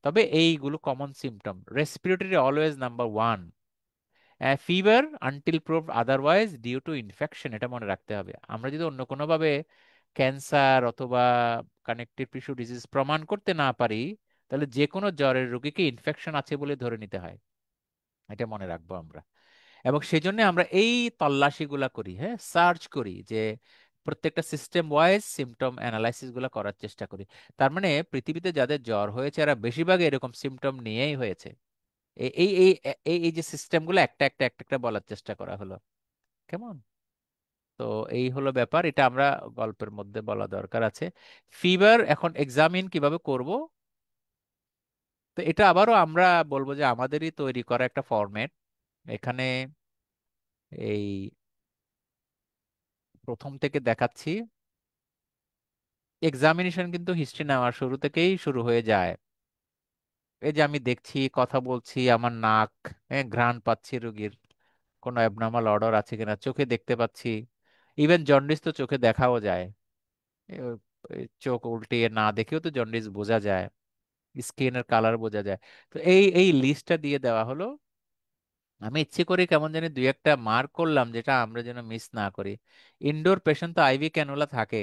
Speaker 1: তবে এইগুলো common symptom. Respiratory always number one, fever until proved otherwise due to infection, এটা মনে রাখতে হবে। আমরা যদি অন্য কোনোভাবে ক্যান্সার অথবা কানেকটিভ টিস্যু ডিজিজ প্রমাণ করতে না পারি, তাহলে যে কোনো জ্বরের রোগীকে ইনফেকশন আছে বলে ধরে নিতে হয়। এটা মনে রাখবো আমরা। এবং সেই জন্য আমরা এই তল্লাশিগুলা করি, হ্যাঁ, সার্চ করি, যে প্রত্যেকটা সিস্টেম ওয়াইজ সিমটম অ্যানালাইসিস গুলা করার চেষ্টা করি। তার মানে পৃথিবীতে যাদের জ্বর হয়েছে, এরা বেশিরভাগ এরকম সিমটম নিয়েই হয়েছে। এই এই এই এই এই যে সিস্টেমগুলো একটা একটা একটা একটা বলার চেষ্টা করা হলো। কেমন? তো এই হলো ব্যাপার, এটা আমরা গল্পের মধ্যে বলা দরকার আছে। ফিভার এখন এক্সামিন কিভাবে করব, তো এটা আবারও আমরা বলবো যে আমাদেরই তৈরি করা একটা ফরম্যাট। এখানে এই প্রথম থেকে দেখাচ্ছি। এক্সামিনেশন কিন্তু হিস্ট্রি নেওয়ার শুরু থেকেই শুরু হয়ে যায়। এই যে আমি দেখছি, কথা বলছি, আমার নাক, ঘ্রাণ পাচ্ছি রোগীর, কোনো অ্যাবনর্মাল অর্ডার আছে কিনা চোখে দেখতে পাচ্ছি। ইভেন জন্ডিস তো চোখে দেখাও যায়। এ, চোখ উল্টিয়ে না দেখেও তো জন্ডিস বোঝা যায়, স্কিনের কালার বোঝা যায়। তো এই এই লিস্টটা দিয়ে দেওয়া হলো। আমি ইচ্ছে করে কেমন জানি দুই একটা মার্ক করলাম, যেটা আমরা যেন মিস না করি। ইনডোর পেশেন্ট তো আইভি ক্যানুলা থাকে,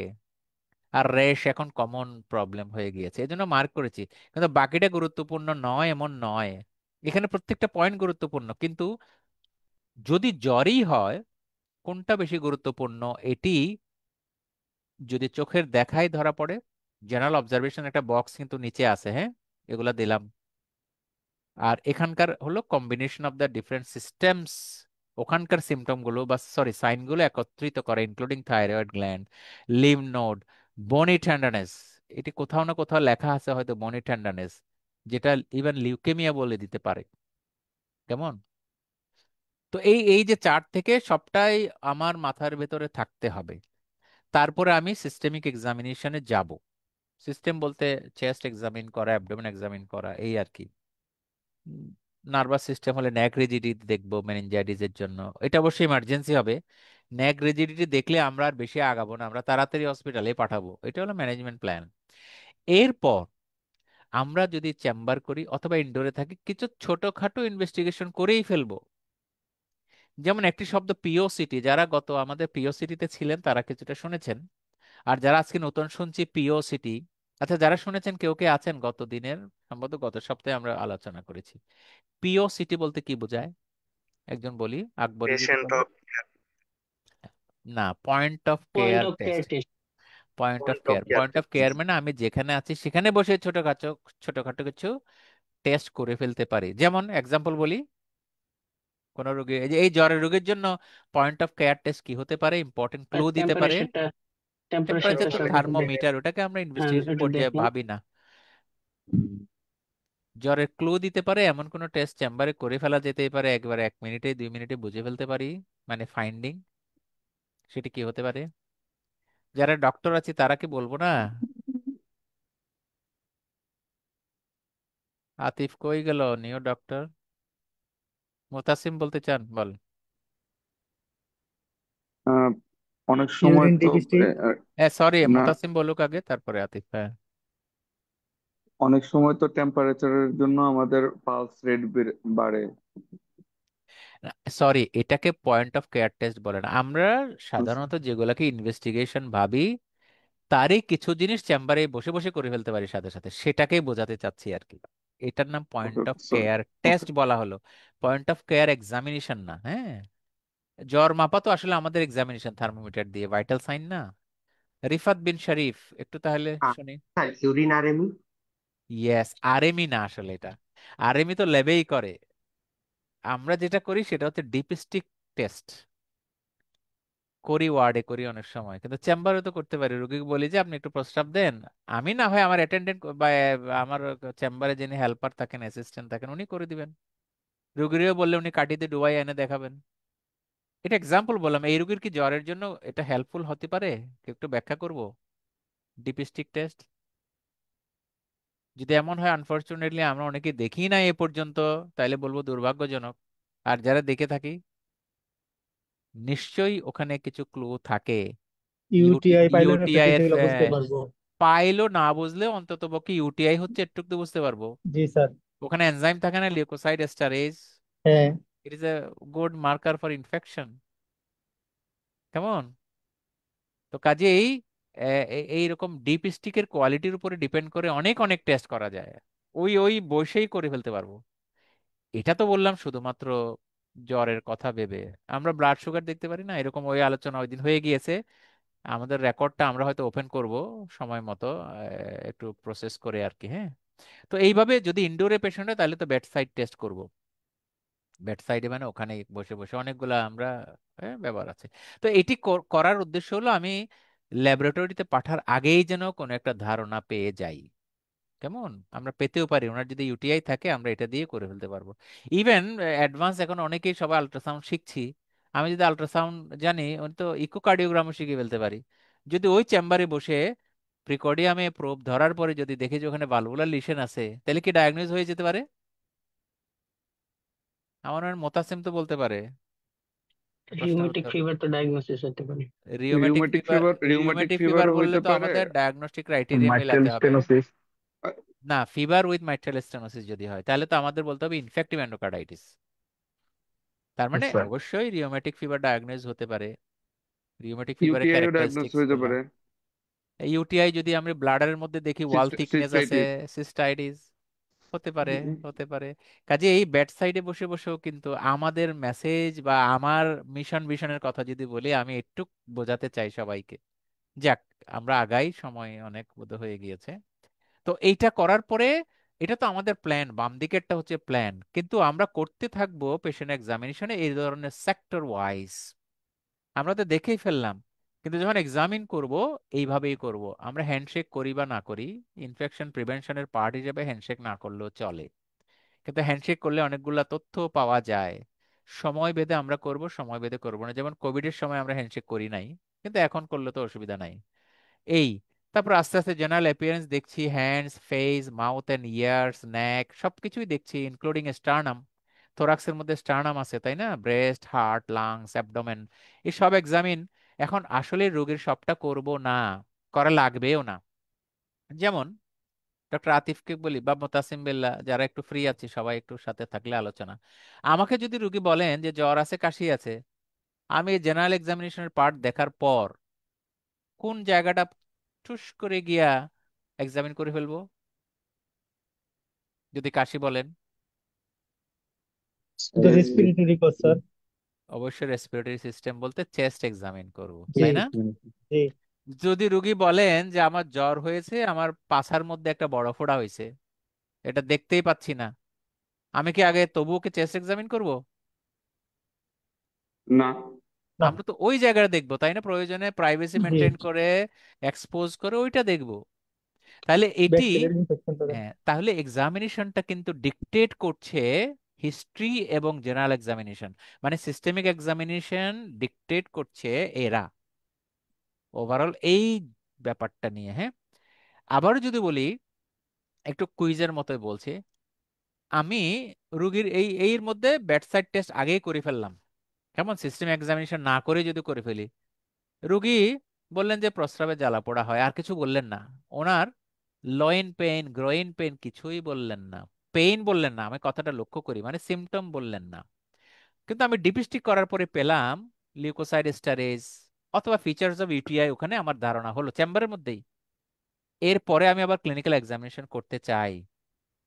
Speaker 1: আর রেশ এখন কমন প্রবলেম হয়ে গিয়েছে, এই জন্য মার্ক করেছি। কিন্তু বাকিটা গুরুত্বপূর্ণ নয় এমন নয়, এখানে প্রত্যেকটা পয়েন্ট গুরুত্বপূর্ণ। কিন্তু যদি জ্বরই হয়, কোনটা বেশি গুরুত্বপূর্ণ এটি যদি চোখের দেখাই ধরা পড়ে। জেনারেল অবজারভেশন একটা বক্স কিন্তু নিচে আছে, হ্যাঁ, এগুলা দিলাম। আর এখানকার হলো combination of the different systems, ওখানকার সিমটম গুলো বা সরি সাইনগুলো একত্রিত করে, including thyroid gland, lymph node, বনি টেন্ডারনেস। এটি কোথাও না কোথাও লেখা আছে হয়তো বনি টেন্ডারনেস, যেটা ইভেন লিউকেমিয়া বলে দিতে পারে। কেমন? তো এই এই যে চার্ট থেকে সবটাই আমার মাথার ভেতরে থাকতে হবে। তারপরে আমি সিস্টেমিক এক্সামিনেশনে যাব। সিস্টেম বলতে চেস্ট এক্সামিন করা, অ্যাবডোমেন এক্সামিন করা, এই আর কি। নার্ভাস সিস্টেম হলে ন্যাক রিজিডিটি দেখবো মেনিনজাইটিসের জন্য, এটা অবশ্যই ইমার্জেন্সি হবে। ন্যাক রিজিডিটি দেখলে আমরা আর বেশি আগাবো না, আমরা তাড়াতাড়ি হসপিটালে পাঠাবো, এটা হলো ম্যানেজমেন্ট প্ল্যান। এরপর আমরা যদি চেম্বার করি অথবা ইনডোরে থাকি, কিছু ছোটখাটো ইনভেস্টিগেশন করেই ফেলবো। যেমন একটি শব্দ পিওসিটি, যারা গত আমাদের পিওসিটিতে ছিলেন তারা কিছুটা শুনেছেন, আর যারা আজকে নতুন শুনছি পিওসিটি। আচ্ছা, যারা শুনেছেন কেউ কে আছেন গত দিনের, সম্ভবত গত সপ্তাহে আমরা আলোচনা করেছি। পিওসিটি বলতে কি বোঝায়? একজন বলি, আকবরী যদি
Speaker 4: পেশেন্ট
Speaker 1: বলে।
Speaker 4: অফ
Speaker 1: না, point of
Speaker 3: point
Speaker 1: care
Speaker 3: of care
Speaker 1: test.
Speaker 3: Test.
Speaker 1: Point of
Speaker 4: point of
Speaker 1: care,
Speaker 4: care
Speaker 1: point of
Speaker 4: test.
Speaker 1: Care মানে আমি যেখানে আছি সেখানে বসে ছোটখাটো ছোটখাটো কিছু টেস্ট করে ফেলতে পারি। যেমন এক্সাম্পল বলি, কোন রোগী, এই যে এই জ্বরের রোগীর জন্য পয়েন্ট অফ কেয়ার টেস্ট কি হতে পারে, ইম্পর্টেন্ট ক্লু দিতে পারে।
Speaker 3: টেম্পারেচারটা
Speaker 1: টেম্পারেচার
Speaker 3: টেম্পারেচারটা
Speaker 1: তো
Speaker 3: সর্বপ্রথম
Speaker 1: থার্মোমিটার, ওটাকে আমরা ইনভেস্টিগেশন
Speaker 3: এটা
Speaker 1: পর্যায়ে
Speaker 3: দেখলাম।
Speaker 1: ভাবি না। জ্বরের ক্লু দিতে পারে এমন কোন টেস্ট চেম্বারে করে ফেলা যেতেই পারে, একবারে 1 মিনিটে 2 মিনিটে বুঝে ফেলতে পারি, মানে ফাইন্ডিং। সেটি কি হতে পারে? যারা ডক্টর আছে তারা কি বলবো না? আতিফ কই গেল, নিও ডক্টর? মুতাসিম বলতে চান, বল।
Speaker 7: আহ, অনেক সময়
Speaker 6: ইউরিন
Speaker 7: তো
Speaker 6: ডিপিস্টিক।
Speaker 1: সরি,
Speaker 7: না,
Speaker 1: মুতাসিম বলুক আগে, তারপরে আতিফ। হ্যাঁ,
Speaker 7: অনেক সময় তো টেম্পারেচারের জন্য আমাদের পালস রেট বাড়ে।
Speaker 1: সরি, এটাকে পয়েন্ট অফ কেয়ার টেস্ট বলে না। আমরা সাধারণত যেগুলোকে ইনভেস্টিগেশন ভাবি, তারই কিছু জিনিস চেম্বারে বসে বসে করে ফেলতে পারি সাথে সাথে, সেটাকেই বোঝাতে চাচ্ছি আর কি। এটার নাম point
Speaker 7: okay,
Speaker 1: of
Speaker 7: sorry.
Speaker 1: Care
Speaker 7: okay.
Speaker 1: Test বলা হলো, পয়েন্ট অফ কেয়ার এক্সামিনেশন না। হ্যাঁ, জ্বর মাপা তো আসলে আমাদের এক্সামিনেশন, থার্মোমিটার দিয়ে, ভাইটাল সাইন না? রিফাত বিন শরীফ, একটু তাহলে শুনি।
Speaker 9: স্যার ইউরিনারেমি।
Speaker 1: ইয়েস, আরএমই না আসলে এটা, আরএমই তো ল্যাবেই করে। আমরা যেটা করি সেটা হচ্ছে ডিপস্টিক টেস্ট, করি ওয়ার্ডে করি অনেক সময়, কিন্তু চেম্বারে তো করতে পারি। রোগীকে বলি যে আপনি একটু প্রস্তাব দেন, আমি না হয় আমার অ্যাটেন্ডেন্ট বা আমার চেম্বারে যিনি হেল্পার থাকেন, অ্যাসিস্ট্যান্ট থাকেন, উনি করে দিবেন। রোগীরও বললে উনি কাটিতে ডুবাই এনে দেখাবেন। এটা এক্সাম্পল বললাম, এই রোগীর কি জ্বরের জন্য এটা হেল্পফুল হতে পারে? একটু ব্যাখ্যা করব। ডিপস্টিক টেস্ট যদি এমন হয়, আনফরচুনেটলি আমরা অনেকে দেখি না এ পর্যন্ত, তাইলে বলবো দুর্ভাগ্যজনক। আর যারা দেখে থাকি, নিশ্চয়ই ওখানে কিছু ক্লু থাকে।
Speaker 6: ইউটিআই পাইলট
Speaker 1: ইউটিআই
Speaker 6: ইনফেকশন
Speaker 1: এর
Speaker 6: এগুলো বুঝতে পারবো।
Speaker 1: পাইলও না বুঝলে অন্তত পক্ষে ইউটিআই হচ্ছে একটু তো বুঝতে পারবো।
Speaker 6: জি স্যার।
Speaker 1: ওখানে এনজাইম থাকে না, লিউকোসাইড এস্টারেজ,
Speaker 6: হ্যাঁ।
Speaker 1: It is a good marker for infection. কেমন? তো কাজেই এইরকম ডিপ স্টিকের কোয়ালিটির উপরে ডিপেন্ড করে অনেক অনেক টেস্ট করা যায়, ওই ওই বসেই করে ফেলতে পারবো। এটা তো বললাম শুধুমাত্র জ্বরের কথা ভেবে। আমরা ব্লাড সুগার দেখতে পারি না, এরকম ওই আলোচনা ওই দিন হয়ে গিয়েছে। আমাদের রেকর্ডটা আমরা হয়তো ওপেন করব সময় মতো, একটু প্রসেস করে আর কি। হ্যাঁ, তো এইভাবে যদি ইনডোরে পেশেন্ট হয় তাহলে তো বেড সাইড টেস্ট করব। বেড সাইডে মানে ওখানে বসে বসে অনেকগুলা আমরা ব্যবহার আছে। তো এটি করার উদ্দেশ্য হলো আমি ল্যাবরেটরিতে পাঠার আগেই যেন কোনো একটা ধারণা পেয়ে যাই। কেমন? আমরা পেতেও পারি, ওনার যদি ইউটিআই থাকে আমরা এটা দিয়ে করে ফেলতে পারবো। ইভেন অ্যাডভান্স এখন অনেকেই সবাই আল্ট্রাসাউন্ড শিখছি, আমি যদি আল্ট্রাসাউন্ড জানি, আমি তো ইকোকার্ডিওগ্রামও শিখে ফেলতে পারি। যদি ওই চেম্বারে বসে প্রিকর্ডিয়ামে প্রোব ধরার পরে যদি দেখি যে ওখানে ভালভুলার লিশন আছে, তাহলে কি ডায়াগনোজ হয়ে যেতে পারে? আমার মনে হয় মোতাসিম তো বলতে পারে প্রশ্নের
Speaker 3: রিউমেটিক
Speaker 1: উত্তর।
Speaker 3: ফিভার তো ডায়াগনোসিস হতে পারে।
Speaker 1: রিওমেটিক ফিভার,
Speaker 7: রিউমেটিক
Speaker 1: রিওমেটিক ফিভার
Speaker 7: ফিভারও
Speaker 1: বললে
Speaker 7: হইতে
Speaker 1: তো
Speaker 7: পারে,
Speaker 1: আমাদের ডায়াগনস্টিক ক্রাইটেরিয়া
Speaker 7: মাইট্রাল
Speaker 1: মেলাতে হবে।
Speaker 7: স্টেনোসিস।
Speaker 1: না, ফিভার উইথ মাইট্রাল স্টেনোসিস যদি হয় তাহলে তো আমাদের বলতে হবে ইনফেক্টিভ এন্ডোকার্ডাইটিস। তার মানে
Speaker 7: আচ্ছা,
Speaker 1: অবশ্যই রিওমেটিক ফিভার ডায়াগনোজ হতে পারে। রিওমেটিক ফিভারের
Speaker 7: ইউটিআইও ডায়াগনোস
Speaker 1: ক্যারেক্টারিস্টিক্স
Speaker 7: হইতে
Speaker 1: বললাম।
Speaker 7: পারে।
Speaker 1: ইউটিআই যদি আমরা ব্লাডারের মধ্যে দেখি ওয়াল থিকনেস আছে,
Speaker 7: সিস্টাইটিস।
Speaker 1: সিস্টাইটিস হতে পারে, হতে পারে। কাজে এই ব্যাড সাইডে বসে বসেও কিন্তু আমাদের মেসেজ বা আমার মিশন ভিশনের কথা যদি বলি, আমি একটু বোঝাতে চাই সবাইকে। যাক, আমরা আগাই, সময় অনেক বোধ হয়ে গিয়েছে। তো এইটা করার পরে, এটা তো আমাদের প্ল্যান, বাম দিকেরটা হচ্ছে প্ল্যান, কিন্তু আমরা করতে থাকবো পেশেন্ট এক্সামিনেশনে এই ধরনের সেক্টর ওয়াইজ। আমরা তো দেখেই ফেললাম, কিন্তু যখন এক্সামিন করব এইভাবেই করব। আমরা হ্যান্ডশেক করি বা না করি, ইনফেকশন প্রিভেনশনের পার্ট হিসেবে হ্যান্ডশেক না করলেও চলে, কিন্তু হ্যান্ডশেক করলে অনেকগুলা তথ্য পাওয়া যায়। সময় বেঁধে আমরা করব, সময় বেঁধে করবো না। যেমন কোভিডের সময় আমরা হ্যান্ডশেক করি নাই, কিন্তু এখন করলে তো অসুবিধা নাই। এই, তারপর আস্তে আস্তে জেনারেল অ্যাপিয়ারেন্স দেখছি, hands, face, mouth and ears, neck সবকিছুই দেখছি, ইনক্লুডিং স্টার্নাম। থোরাক্সের মধ্যে স্টার্নাম আছে, তাই না? ব্রেস্ট, হার্ট, লাংস, অ্যাবডোমেন, এই সব এক্সামিন। এখন আসলে রোগীর সবটা করব না, করা লাগবেও না। যেমন ডক্টর আতিফকে বলি বা মোতাসিম বিল্লাহ, যারা একটু ফ্রি আছে সবাই একটু সাথে থাকলে আলোচনা। আমাকে যদি রুগী বলেন যে জ্বর আছে, কাশি আছে, আমি জেনারেল এক্সামিনেশনের পার্ট দেখার পর কোন জায়গাটা ঠুস করে গিয়া এক্সামিন করে ফেলবো? যদি কাশি বলেন,
Speaker 6: তো রেসপিরেটরি কজ স্যার।
Speaker 1: অবশ্যই রেসপিরেটরি সিস্টেম বলতে চেস্ট এক্সামিন করব,
Speaker 6: জি
Speaker 1: তাই না?
Speaker 6: জি।
Speaker 1: যদি রুগী বলেন যে আমার জ্বর হয়েছে, আমার পাছার মধ্যে একটা বড় ফোঁড়া হয়েছে, এটা দেখতেই পাচ্ছি না, আমি কি আগে তবুও কি চেস্ট এক্সামিন করব?
Speaker 7: না।
Speaker 6: না।
Speaker 1: আমরা তো ওই জায়গাটা দেখবো, তাই না? প্রয়োজনে প্রাইভেসি
Speaker 6: জি।
Speaker 1: মেনটেন করে, এক্সপোজ করে ওইটা দেখবো। তাহলে এটি,
Speaker 6: ব্যাকটেরিয়াল ইনফেকশন করে।
Speaker 1: হ্যাঁ, তাহলে এক্সামিনেশনটা কিন্তু ডিকটেট করছে হিস্ট্রি এবং জেনারেল এক্সামিনেশন, মানে সিস্টেমিক এক্সামিনেশন ডিকটেট করছে এরা ওভারঅল এই ব্যাপারটা নিয়ে। হ্যাঁ, আবারও যদি বলি, একটু কুইজের মতোই বলছি, আমি রুগীর এই এর মধ্যে বেডসাইড টেস্ট আগেই করে ফেললাম, কেমন? সিস্টেম এক্সামিনেশন না করে যদি করে ফেলি, রুগী বললেন যে প্রস্রাবে জ্বালা পোড়া হয়, আর কিছু বললেন না। ওনার লয়েন পেইন, গ্রোইন পেইন কিছুই বললেন না, পেইন বললেন না, আমি কথাটা লক্ষ্য করি, মানে সিমটম বললেন না। কিন্তু আমি ডিপিস্টিক করার পরে পেলাম লিউকোসাইড স্টারেজ অথবা ফিচার্স অফ ইউটিআই, ওখানে আমার ধারণা হলো চেম্বারের মধ্যেই। এরপরে আমি আবার ক্লিনিক্যাল এক্সামিনেশন করতে চাই,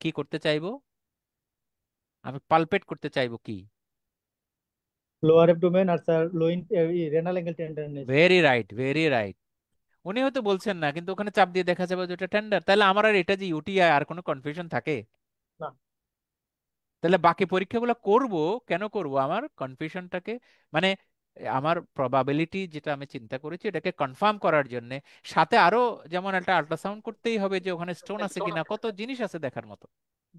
Speaker 1: কি করতে চাইবো? আমি পালপেট করতে চাইবো কি?
Speaker 6: লোয়ার অ্যাবডোমেন আর sir loin renal angle tenderness.
Speaker 1: Very right, very right. উনি হয়তো বলছেন না, কিন্তু ওখানে চাপ দিয়ে দেখা যাবে যে ওটা টেন্ডার, তাহলে আমার আর এটা যে ইউটিআই আর কোনো কনফিউশন থাকে?
Speaker 6: না।
Speaker 1: তাহলে বাকি পরীক্ষাগুলো করব, কেন করব? আমার কনফিউশনটাকে, মানে আমার প্রবাবিলিটি যেটা আমি চিন্তা করেছি এটাকে কনফার্ম করার জন্য। সাথে আরো, যেমন একটা আল্ট্রাসাউন্ড করতেই হবে যে ওখানে স্টোন আছে কিনা, কত জিনিস আছে দেখার মতো।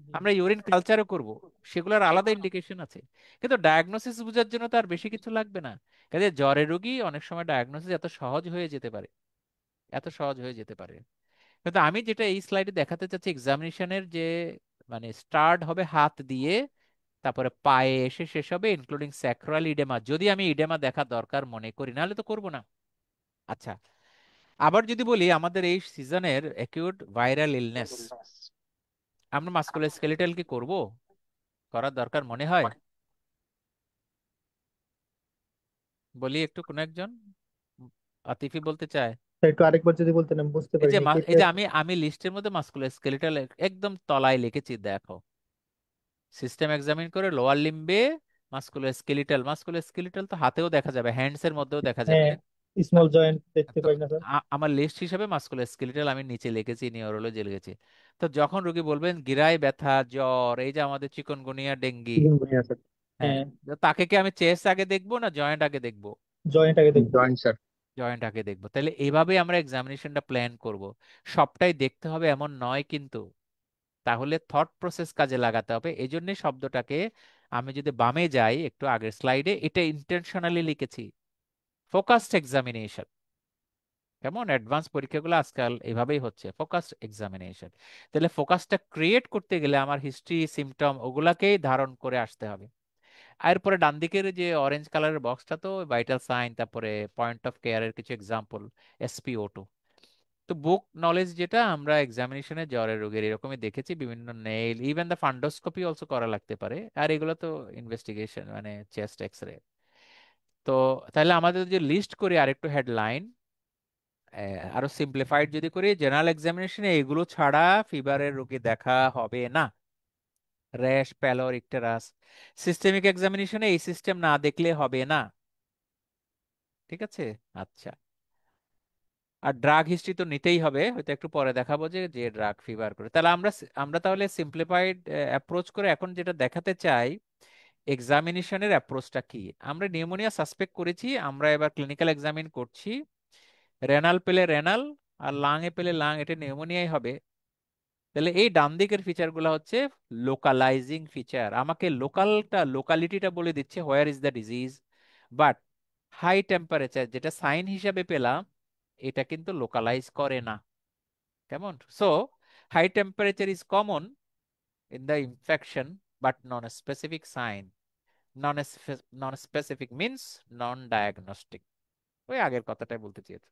Speaker 6: জি।
Speaker 1: আমরা ইউরিন কালচারও করব, সেগুলোর আলাদা ইন্ডিকেশন আছে। কিন্তু ডায়াগনোসিস বোঝার জন্য তো আর বেশি কিছু লাগবে না। কাজে জ্বরের রোগী অনেক সময় ডায়াগনোসিস এত সহজ হয়ে যেতে পারে, এত সহজ হয়ে যেতে পারে। কিন্তু আমি যেটা এই স্লাইডে দেখাতে চাচ্ছি, এক্সামিনেশনের যে, মানে স্টার্ট হবে হাত দিয়ে, তারপরে পায়ে এসে শেষ হবে ইনক্লুডিং স্যাক্রাল ইডেমা, যদি আমি ইডেমা দেখা দরকার মনে করি, নাহলে তো করব না। আচ্ছা, আবার যদি বলি আমাদের এই সিজনের অ্যাকিউট ভাইরাল ইলনেস, আমরা মাস্কুলোস্কেলেটাল কি করব, করার দরকার মনে হয়? বলি একটু, কোন একজন? আতিফি বলতে চায়?
Speaker 6: স্যার একটু আরেকবার যদি বলতেন, আমি বুঝতে
Speaker 1: এই যে
Speaker 6: পারিনি কি
Speaker 1: এই যে
Speaker 6: টেস্ট।
Speaker 1: আমি লিস্টের মধ্যে মাস্কুলোস্কেলেটাল একদম তলায় লিখেছি, দেখো। সিস্টেম এক্সামিন করে লোয়ার লিম্বে মাস্কুলোস্কেলিটাল, মাস্কুলোস্কেলিটাল তো হাতেও দেখা যাবে, হ্যান্ডস এর মধ্যেও দেখা যাবে।
Speaker 6: হ্যাঁ, স্মল জয়েন্ট দেখতে
Speaker 1: তো
Speaker 6: পারি না স্যার।
Speaker 1: আমার লিস্ট হিসেবে মাস্কুলোস্কেলিটাল আমি নিচে লিখেছি, নিউরোলজি লিখেছি। তো যখন রোগী বলবেন গিরায় ব্যথা, জ্বর, এই যে আমাদের চিকনগুনিয়া, ডেঙ্গি,
Speaker 6: চিকুনগুনিয়া স্যার।
Speaker 1: হ্যাঁ,
Speaker 6: হ্যাঁ।
Speaker 1: তো তাকে কি আমি চেস্ট আগে দেখবো না জয়েন্ট আগে দেখবো?
Speaker 6: জয়েন্ট আগে দেখবো।
Speaker 8: Joint sir.
Speaker 1: জয়েন্ট আগে দেখবো। তাহলে এইভাবে আমরা এক্সামিনেশনটা প্ল্যান করব। সবটাই দেখতে হবে এমন নয় কিন্তু, তাহলে থট প্রসেস কাজে লাগাতে হবে। এই জন্য শব্দটাকে আমি যদি বামে যাই একটু আগের স্লাইডে, এটা ইন্টেনশনালি লিখেছি, ফোকাসড এক্সামিনেশন। কেমন অ্যাডভান্স পরীক্ষাগুলো আজকাল এভাবেই হচ্ছে, ফোকাসড এক্সামিনেশন। তাহলে ফোকাসটা ক্রিয়েট করতে গেলে আমার হিস্ট্রি, সিমটম ওগুলাকেই ধারণ করে আসতে হবে। এরপরে ডান দিকের যে অরেঞ্জ কালারের বক্সটা তো ভাইটাল সাইন, তারপরে পয়েন্ট অফ কেয়ারের কিছু এক্সাম্পল, SpO2। তো বুক নলেজ যেটা আমরা এক্সামিনেশনে জ্বরের রোগীর এরকমই দেখেছি, বিভিন্ন nail, even the fundoscopy also করা লাগতে পারে। আর এগুলো তো ইনভেস্টিগেশন, মানে চেস্ট এক্সরে। তো তাহলে আমাদের যে লিস্ট করি আরেকটু হেডলাইন, আরো সিম্পলিফাইড যদি করি, জেনারেল এক্সামিনেশনে এগুলো ছাড়া ফিভারের রোগী দেখা হবে না, র্যাশ, প্যালোর, ইকটেরাস। সিস্টেমিক এক্সামিনেশনে এই সিস্টেম না দেখলে হবে না। ঠিক আছে? আচ্ছা। আর ড্রাগ হিস্ট্রি তো নিতেই হবে, হয়তো একটু পরে দেখাবো যে যে ড্রাগ ফিভার করে। তাহলে আমরা তাহলে সিম্পলিফাইড অ্যাপ্রোচ করে এখন যেটা দেখাতে চাই, এক্সামিনেশনের অ্যাপ্রোচটা কি। আমরা নিউমোনিয়া সাসপেক্ট করেছি, আমরা এবার ক্লিনিক্যাল এক্সামিন করছি। রেনাল পেলে রেনাল, আর লাং এ পেলে লাং, এটা নিউমোনিয়াই হবে। তাহলে এই ডান দিকের ফিচারগুলো হচ্ছে লোকালাইজিং ফিচার, আমাকে লোকালিটিটা বলে দিচ্ছে where is the disease. But high temperature যেটা সাইন হিসাবে পেলাম, এটা কিন্তু লোকালাইজ করে না। কেমন? So high temperature is common in the infection, but non specific sign. Non non specific means non diagnostic. ওই আগের কথাটাই বলতে চেয়েছি।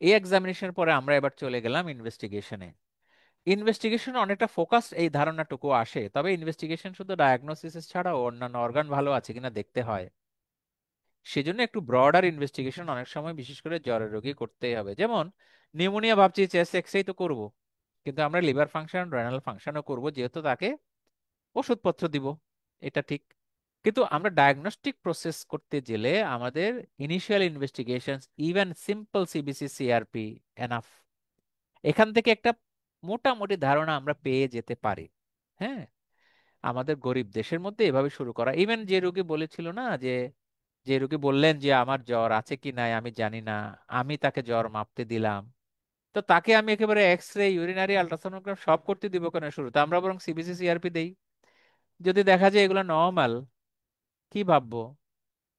Speaker 1: এই এক্সামিনেশন পরে আমরা এবার চলে গেলাম ইনভেস্টিগেশনে। ইনভেস্টিগেশন অনেকটা ফোকাস, এই ধারণাটুকু আসে। তবে ইনভেস্টিগেশন শুধু ডায়াগনোসিস ছাড়াও অন্যান্য অর্গান ভালো আছে কিনা দেখতে হয়। সেজন্য একটু ব্রডার ইনভেস্টিগেশন অনেক সময় বিশেষ করে জ্বরের রোগী করতেই হবে। যেমন নিউমোনিয়া ভাবছি চেস্ট এক্সরেই তো করব, কিন্তু আমরা লিভার ফাংশন, রেনাল ফাংশনও করব, যেহেতু তাকে ওষুধপত্র দিব। এটা ঠিক। কিন্তু আমরা ডায়াগনস্টিক প্রসেস করতে গেলে আমাদের initial investigation, even simple CBC, CRP enough. এখান থেকে একটা মোটামুটি ধারণা আমরা পেয়ে যেতে পারি। হ্যাঁ, আমাদের গরিব দেশের মধ্যে এভাবে শুরু করা। ইভেন যে রোগী বলেছিল না, যে যে রোগী বললেন যে আমার জ্বর আছে কি নাই আমি জানি না, আমি তাকে জ্বর মাপতে দিলাম, তো তাকে আমি একেবারে এক্স রে, ইউরিনারি, আল্ট্রাসোনোগ্রাম সব করতে দিব কেন শুরুতে? আমরা বরং সিবিসি, সিআরপি দেই। যদি দেখা যায় এগুলো নর্মাল, কি ভাববো?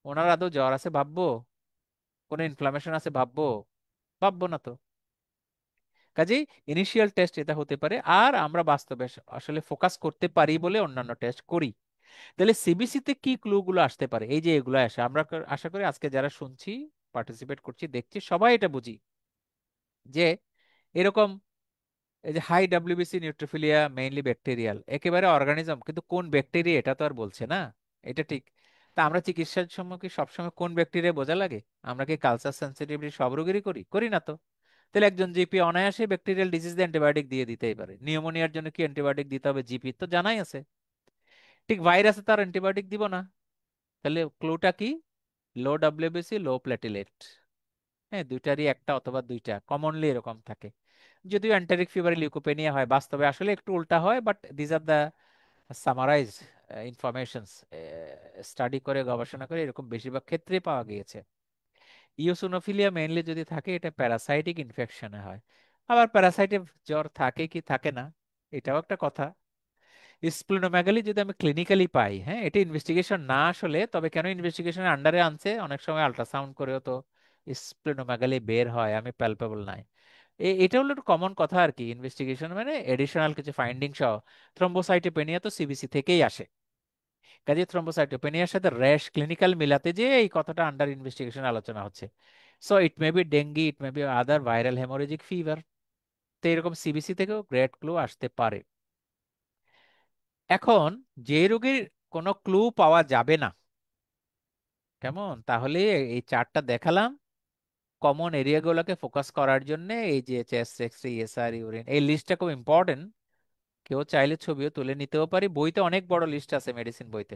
Speaker 1: ওনার আদৌ জ্বর আছে ভাববো? কোনো ইনফ্লামেশন আছে ভাববো? ভাববো না তো। কাজেই ইনিশিয়াল টেস্ট এটা হতে পারে, আর আমরা বাস্তবে আসলে ফোকাস করতে পারি বলে অন্যান্য টেস্ট করি। তাহলে সিবিসি তে কি ক্লু গুলো আসতে পারে? এই যে এগুলো আসে, আমরা আশা করি আজকে যারা শুনছি, পার্টিসিপেট করছি, দেখছি, সবাই এটা বুঝি যে এরকম এই যে হাই ডাব্লিউবিসি, নিউট্রোফিলিয়া, মেইনলি ব্যাকটেরিয়াল, একেবারে অর্গানিজম, কিন্তু কোন ব্যাকটেরিয়া এটা তো আর বলছে না। এটা ঠিক। তা আমরা চিকিৎসার সময় কি সবসময় কোন ব্যাকটেরিয়া বোঝা লাগে? আমরা কি কালচার সেন্সিটিভিটি সব রোগেরই করি? করি না তো। তাহলে একজন জিপি অনায়াসে ব্যাকটেরিয়াল ডিজিজ দিয়ে অ্যান্টিবায়োটিক দিয়ে দিতেই পারে। নিউমোনিয়ার জন্য কি অ্যান্টিবায়োটিক দিতে হবে? জিপি তো জানাই আছে। ঠিক ভাইরাসে তার অ্যান্টিবায়োটিক দিব না। তাহলে ক্লুটা কি? লো ডাব্লিউবিসি, লো প্লেটিলেট। হ্যাঁ, দুইটারই একটা অথবা দুইটা কমনলি এরকম থাকে। যদিও অ্যান্টারিক ফিভার, লিউকোপেনিয়া হয়, বাস্তবে আসলে একটু উল্টা হয়, but these are the summarize informations. Study করে, গবেষণা করে এরকম বেশিরভাগ ক্ষেত্রেই পাওয়া গিয়েছে। ইওসিনোফিলিয়া মেইনলি যদি থাকে, এটা প্যারাসাইটিক ইনফেকশনে হয়। আবার প্যারাসাইটে জ্বর থাকে কি থাকে না, এটাও একটা কথা। স্প্লেনোমেগালি যদি আমি ক্লিনিক্যালি পাই, হ্যাঁ, এটা ইনভেস্টিগেশন না আসলে, তবে কেন ইনভেস্টিগেশনের আন্ডারে আনছে, অনেক সময় আল্ট্রাসাউন্ড করেও তো স্প্লেনোমেগালি বের হয়, আমি প্যালপেবল নাই। এটা হলো একটু কমন কথা আর কি। ইনভেস্টিগেশন মানে এডিশনাল কিছু ফাইন্ডিং সহ। থ্রম্বোসাইটোপেনিয়া তো সিবিসি থেকেই আসে। কাজে থ্রম্বোসাইটোপেনিয়ার সাথে র্যাশ ক্লিনিক্যাল মিলাতে যে এই কথাটা আন্ডার ইনভেস্টিগেশন আলোচনা হচ্ছে। So it may be dengue, it may be other viral haemorrhagic fever. তো এরকম সিবিসি থেকেও গ্রেট ক্লু আসতে পারে। এখন যে রোগীর কোনো ক্লু পাওয়া যাবে না, কেমন, তাহলে এই চারটা দেখালাম কমন এরিয়াগুলোকে ফোকাস করার জন্য। এই যে চেস্ট এক্সরে, ইএসআর, ইউরিন, এই লিস্টটা খুব ইম্পর্টেন্ট। কেউ চাইলে ছবিও তুলে নিতেও পারি, বইতে অনেক বড় লিস্ট আছে, মেডিসিন বইতে।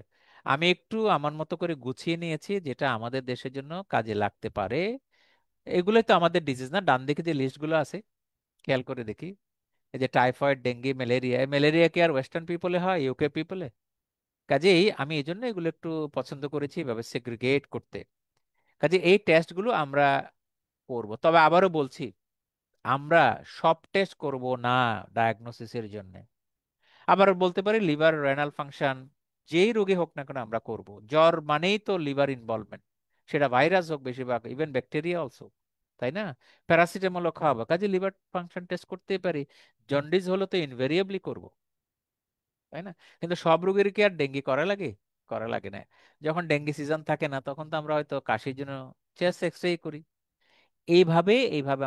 Speaker 1: আমি একটু আমার মতো করে গুছিয়ে নিয়েছি যেটা আমাদের দেশের জন্য কাজে লাগতে পারে। এগুলোই তো আমাদের ডিজিজ না? ডান দিকে যে লিস্টগুলো আছে খেয়াল করে দেখি, এই যে টাইফয়েড, ডেঙ্গি, ম্যালেরিয়া। ম্যালেরিয়া কি আর ওয়েস্টার্ন পিপলে হয়, ইউকে পিপলে? কাজেই আমি এই জন্য এগুলো একটু পছন্দ করেছি এভাবে সেগ্রিগেট করতে। কাজে এই টেস্টগুলো আমরা করব। তবে আবারও বলছি, আমরা সব টেস্ট করব না ডায়াগনোসিসের জন্য। আবার বলতে পারি লিভার রেনাল ফাংশন, যেই রোগী হোক না কেন আমরা করব। জ্বর মানেই তো লিভার ইনভলভমেন্ট, সেটা ভাইরাস হোক বেশিরভাগ, ইভেন ব্যাকটেরিয়া অলসো, তাই না? প্যারাসিটামলও খাওয়াবো, কাজে লিভার ফাংশন টেস্ট করতেই পারি। জন্ডিস হলো তো ইনভেরিয়েবলি করব, তাই না? কিন্তু সব রোগীর কি আর ডেঙ্গি করা লাগে? করা লাগে না। যখন ডেঙ্গি সিজন থাকে না তখন তো আমরা হয়তো কাশির জন্য চেস্ট এক্সরে করি। এইভাবে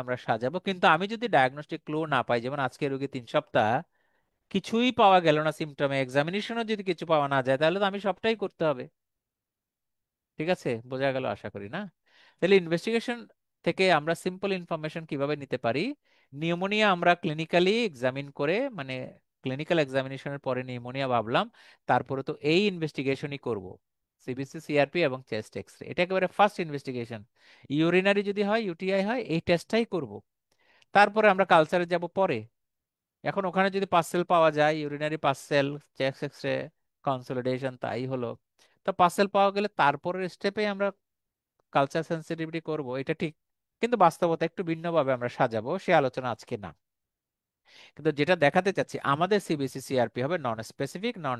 Speaker 1: আমরা সাজাবো। কিন্তু আমি যদি ডায়াগনস্টিক ক্লু না পাই, যেমন আজকে রোগী 3 সপ্তাহ কিছুই পাওয়া গেল না, সিমটমে এক্সামিনেশনও যদি কিছু পাওয়া না যায়, তাহলে তো আমি সবটাই করতে হবে। ঠিক আছে, বোঝা গেল আশা করি, না? তাহলে ইনভেস্টিগেশন থেকে আমরা সিম্পল ইনফরমেশন কিভাবে নিতে পারি? নিউমোনিয়া আমরা ক্লিনিক্যালি এক্সামিন করে, মানে ক্লিনিক্যাল এক্সামিনেশনের পরে নিউমোনিয়া ভাবলাম, তারপরে তো এই ইনভেস্টিগেশনই করব, সিবিসি, সিআরপি এবং চেস্ট এক্সরে। এটা একেবারে ফার্স্ট ইনভেস্টিগেশন। ইউরিনারি যদি হয়, ইউটিআই হয়, এই টেস্টটাই করব। তারপরে আমরা কালচারে যাব পরে। এখন ওখানে যদি পার্সেল পাওয়া যায়, urinary pus cell, chest X-ray, consolidation, তাই হলো। তো পার্সেল পাওয়া গেলে তারপরের স্টেপে আমরা কালচার সেন্সিটিভিটি করব, এটা ঠিক। কিন্তু বাস্তবতা একটু ভিন্নভাবে আমরা সাজাবো, সে আলোচনা আজকে না। কিন্তু যেটা দেখাতে চাচ্ছি, আমাদের সিবিসি সিআরপি হবে নন স্পেসিফিক, নন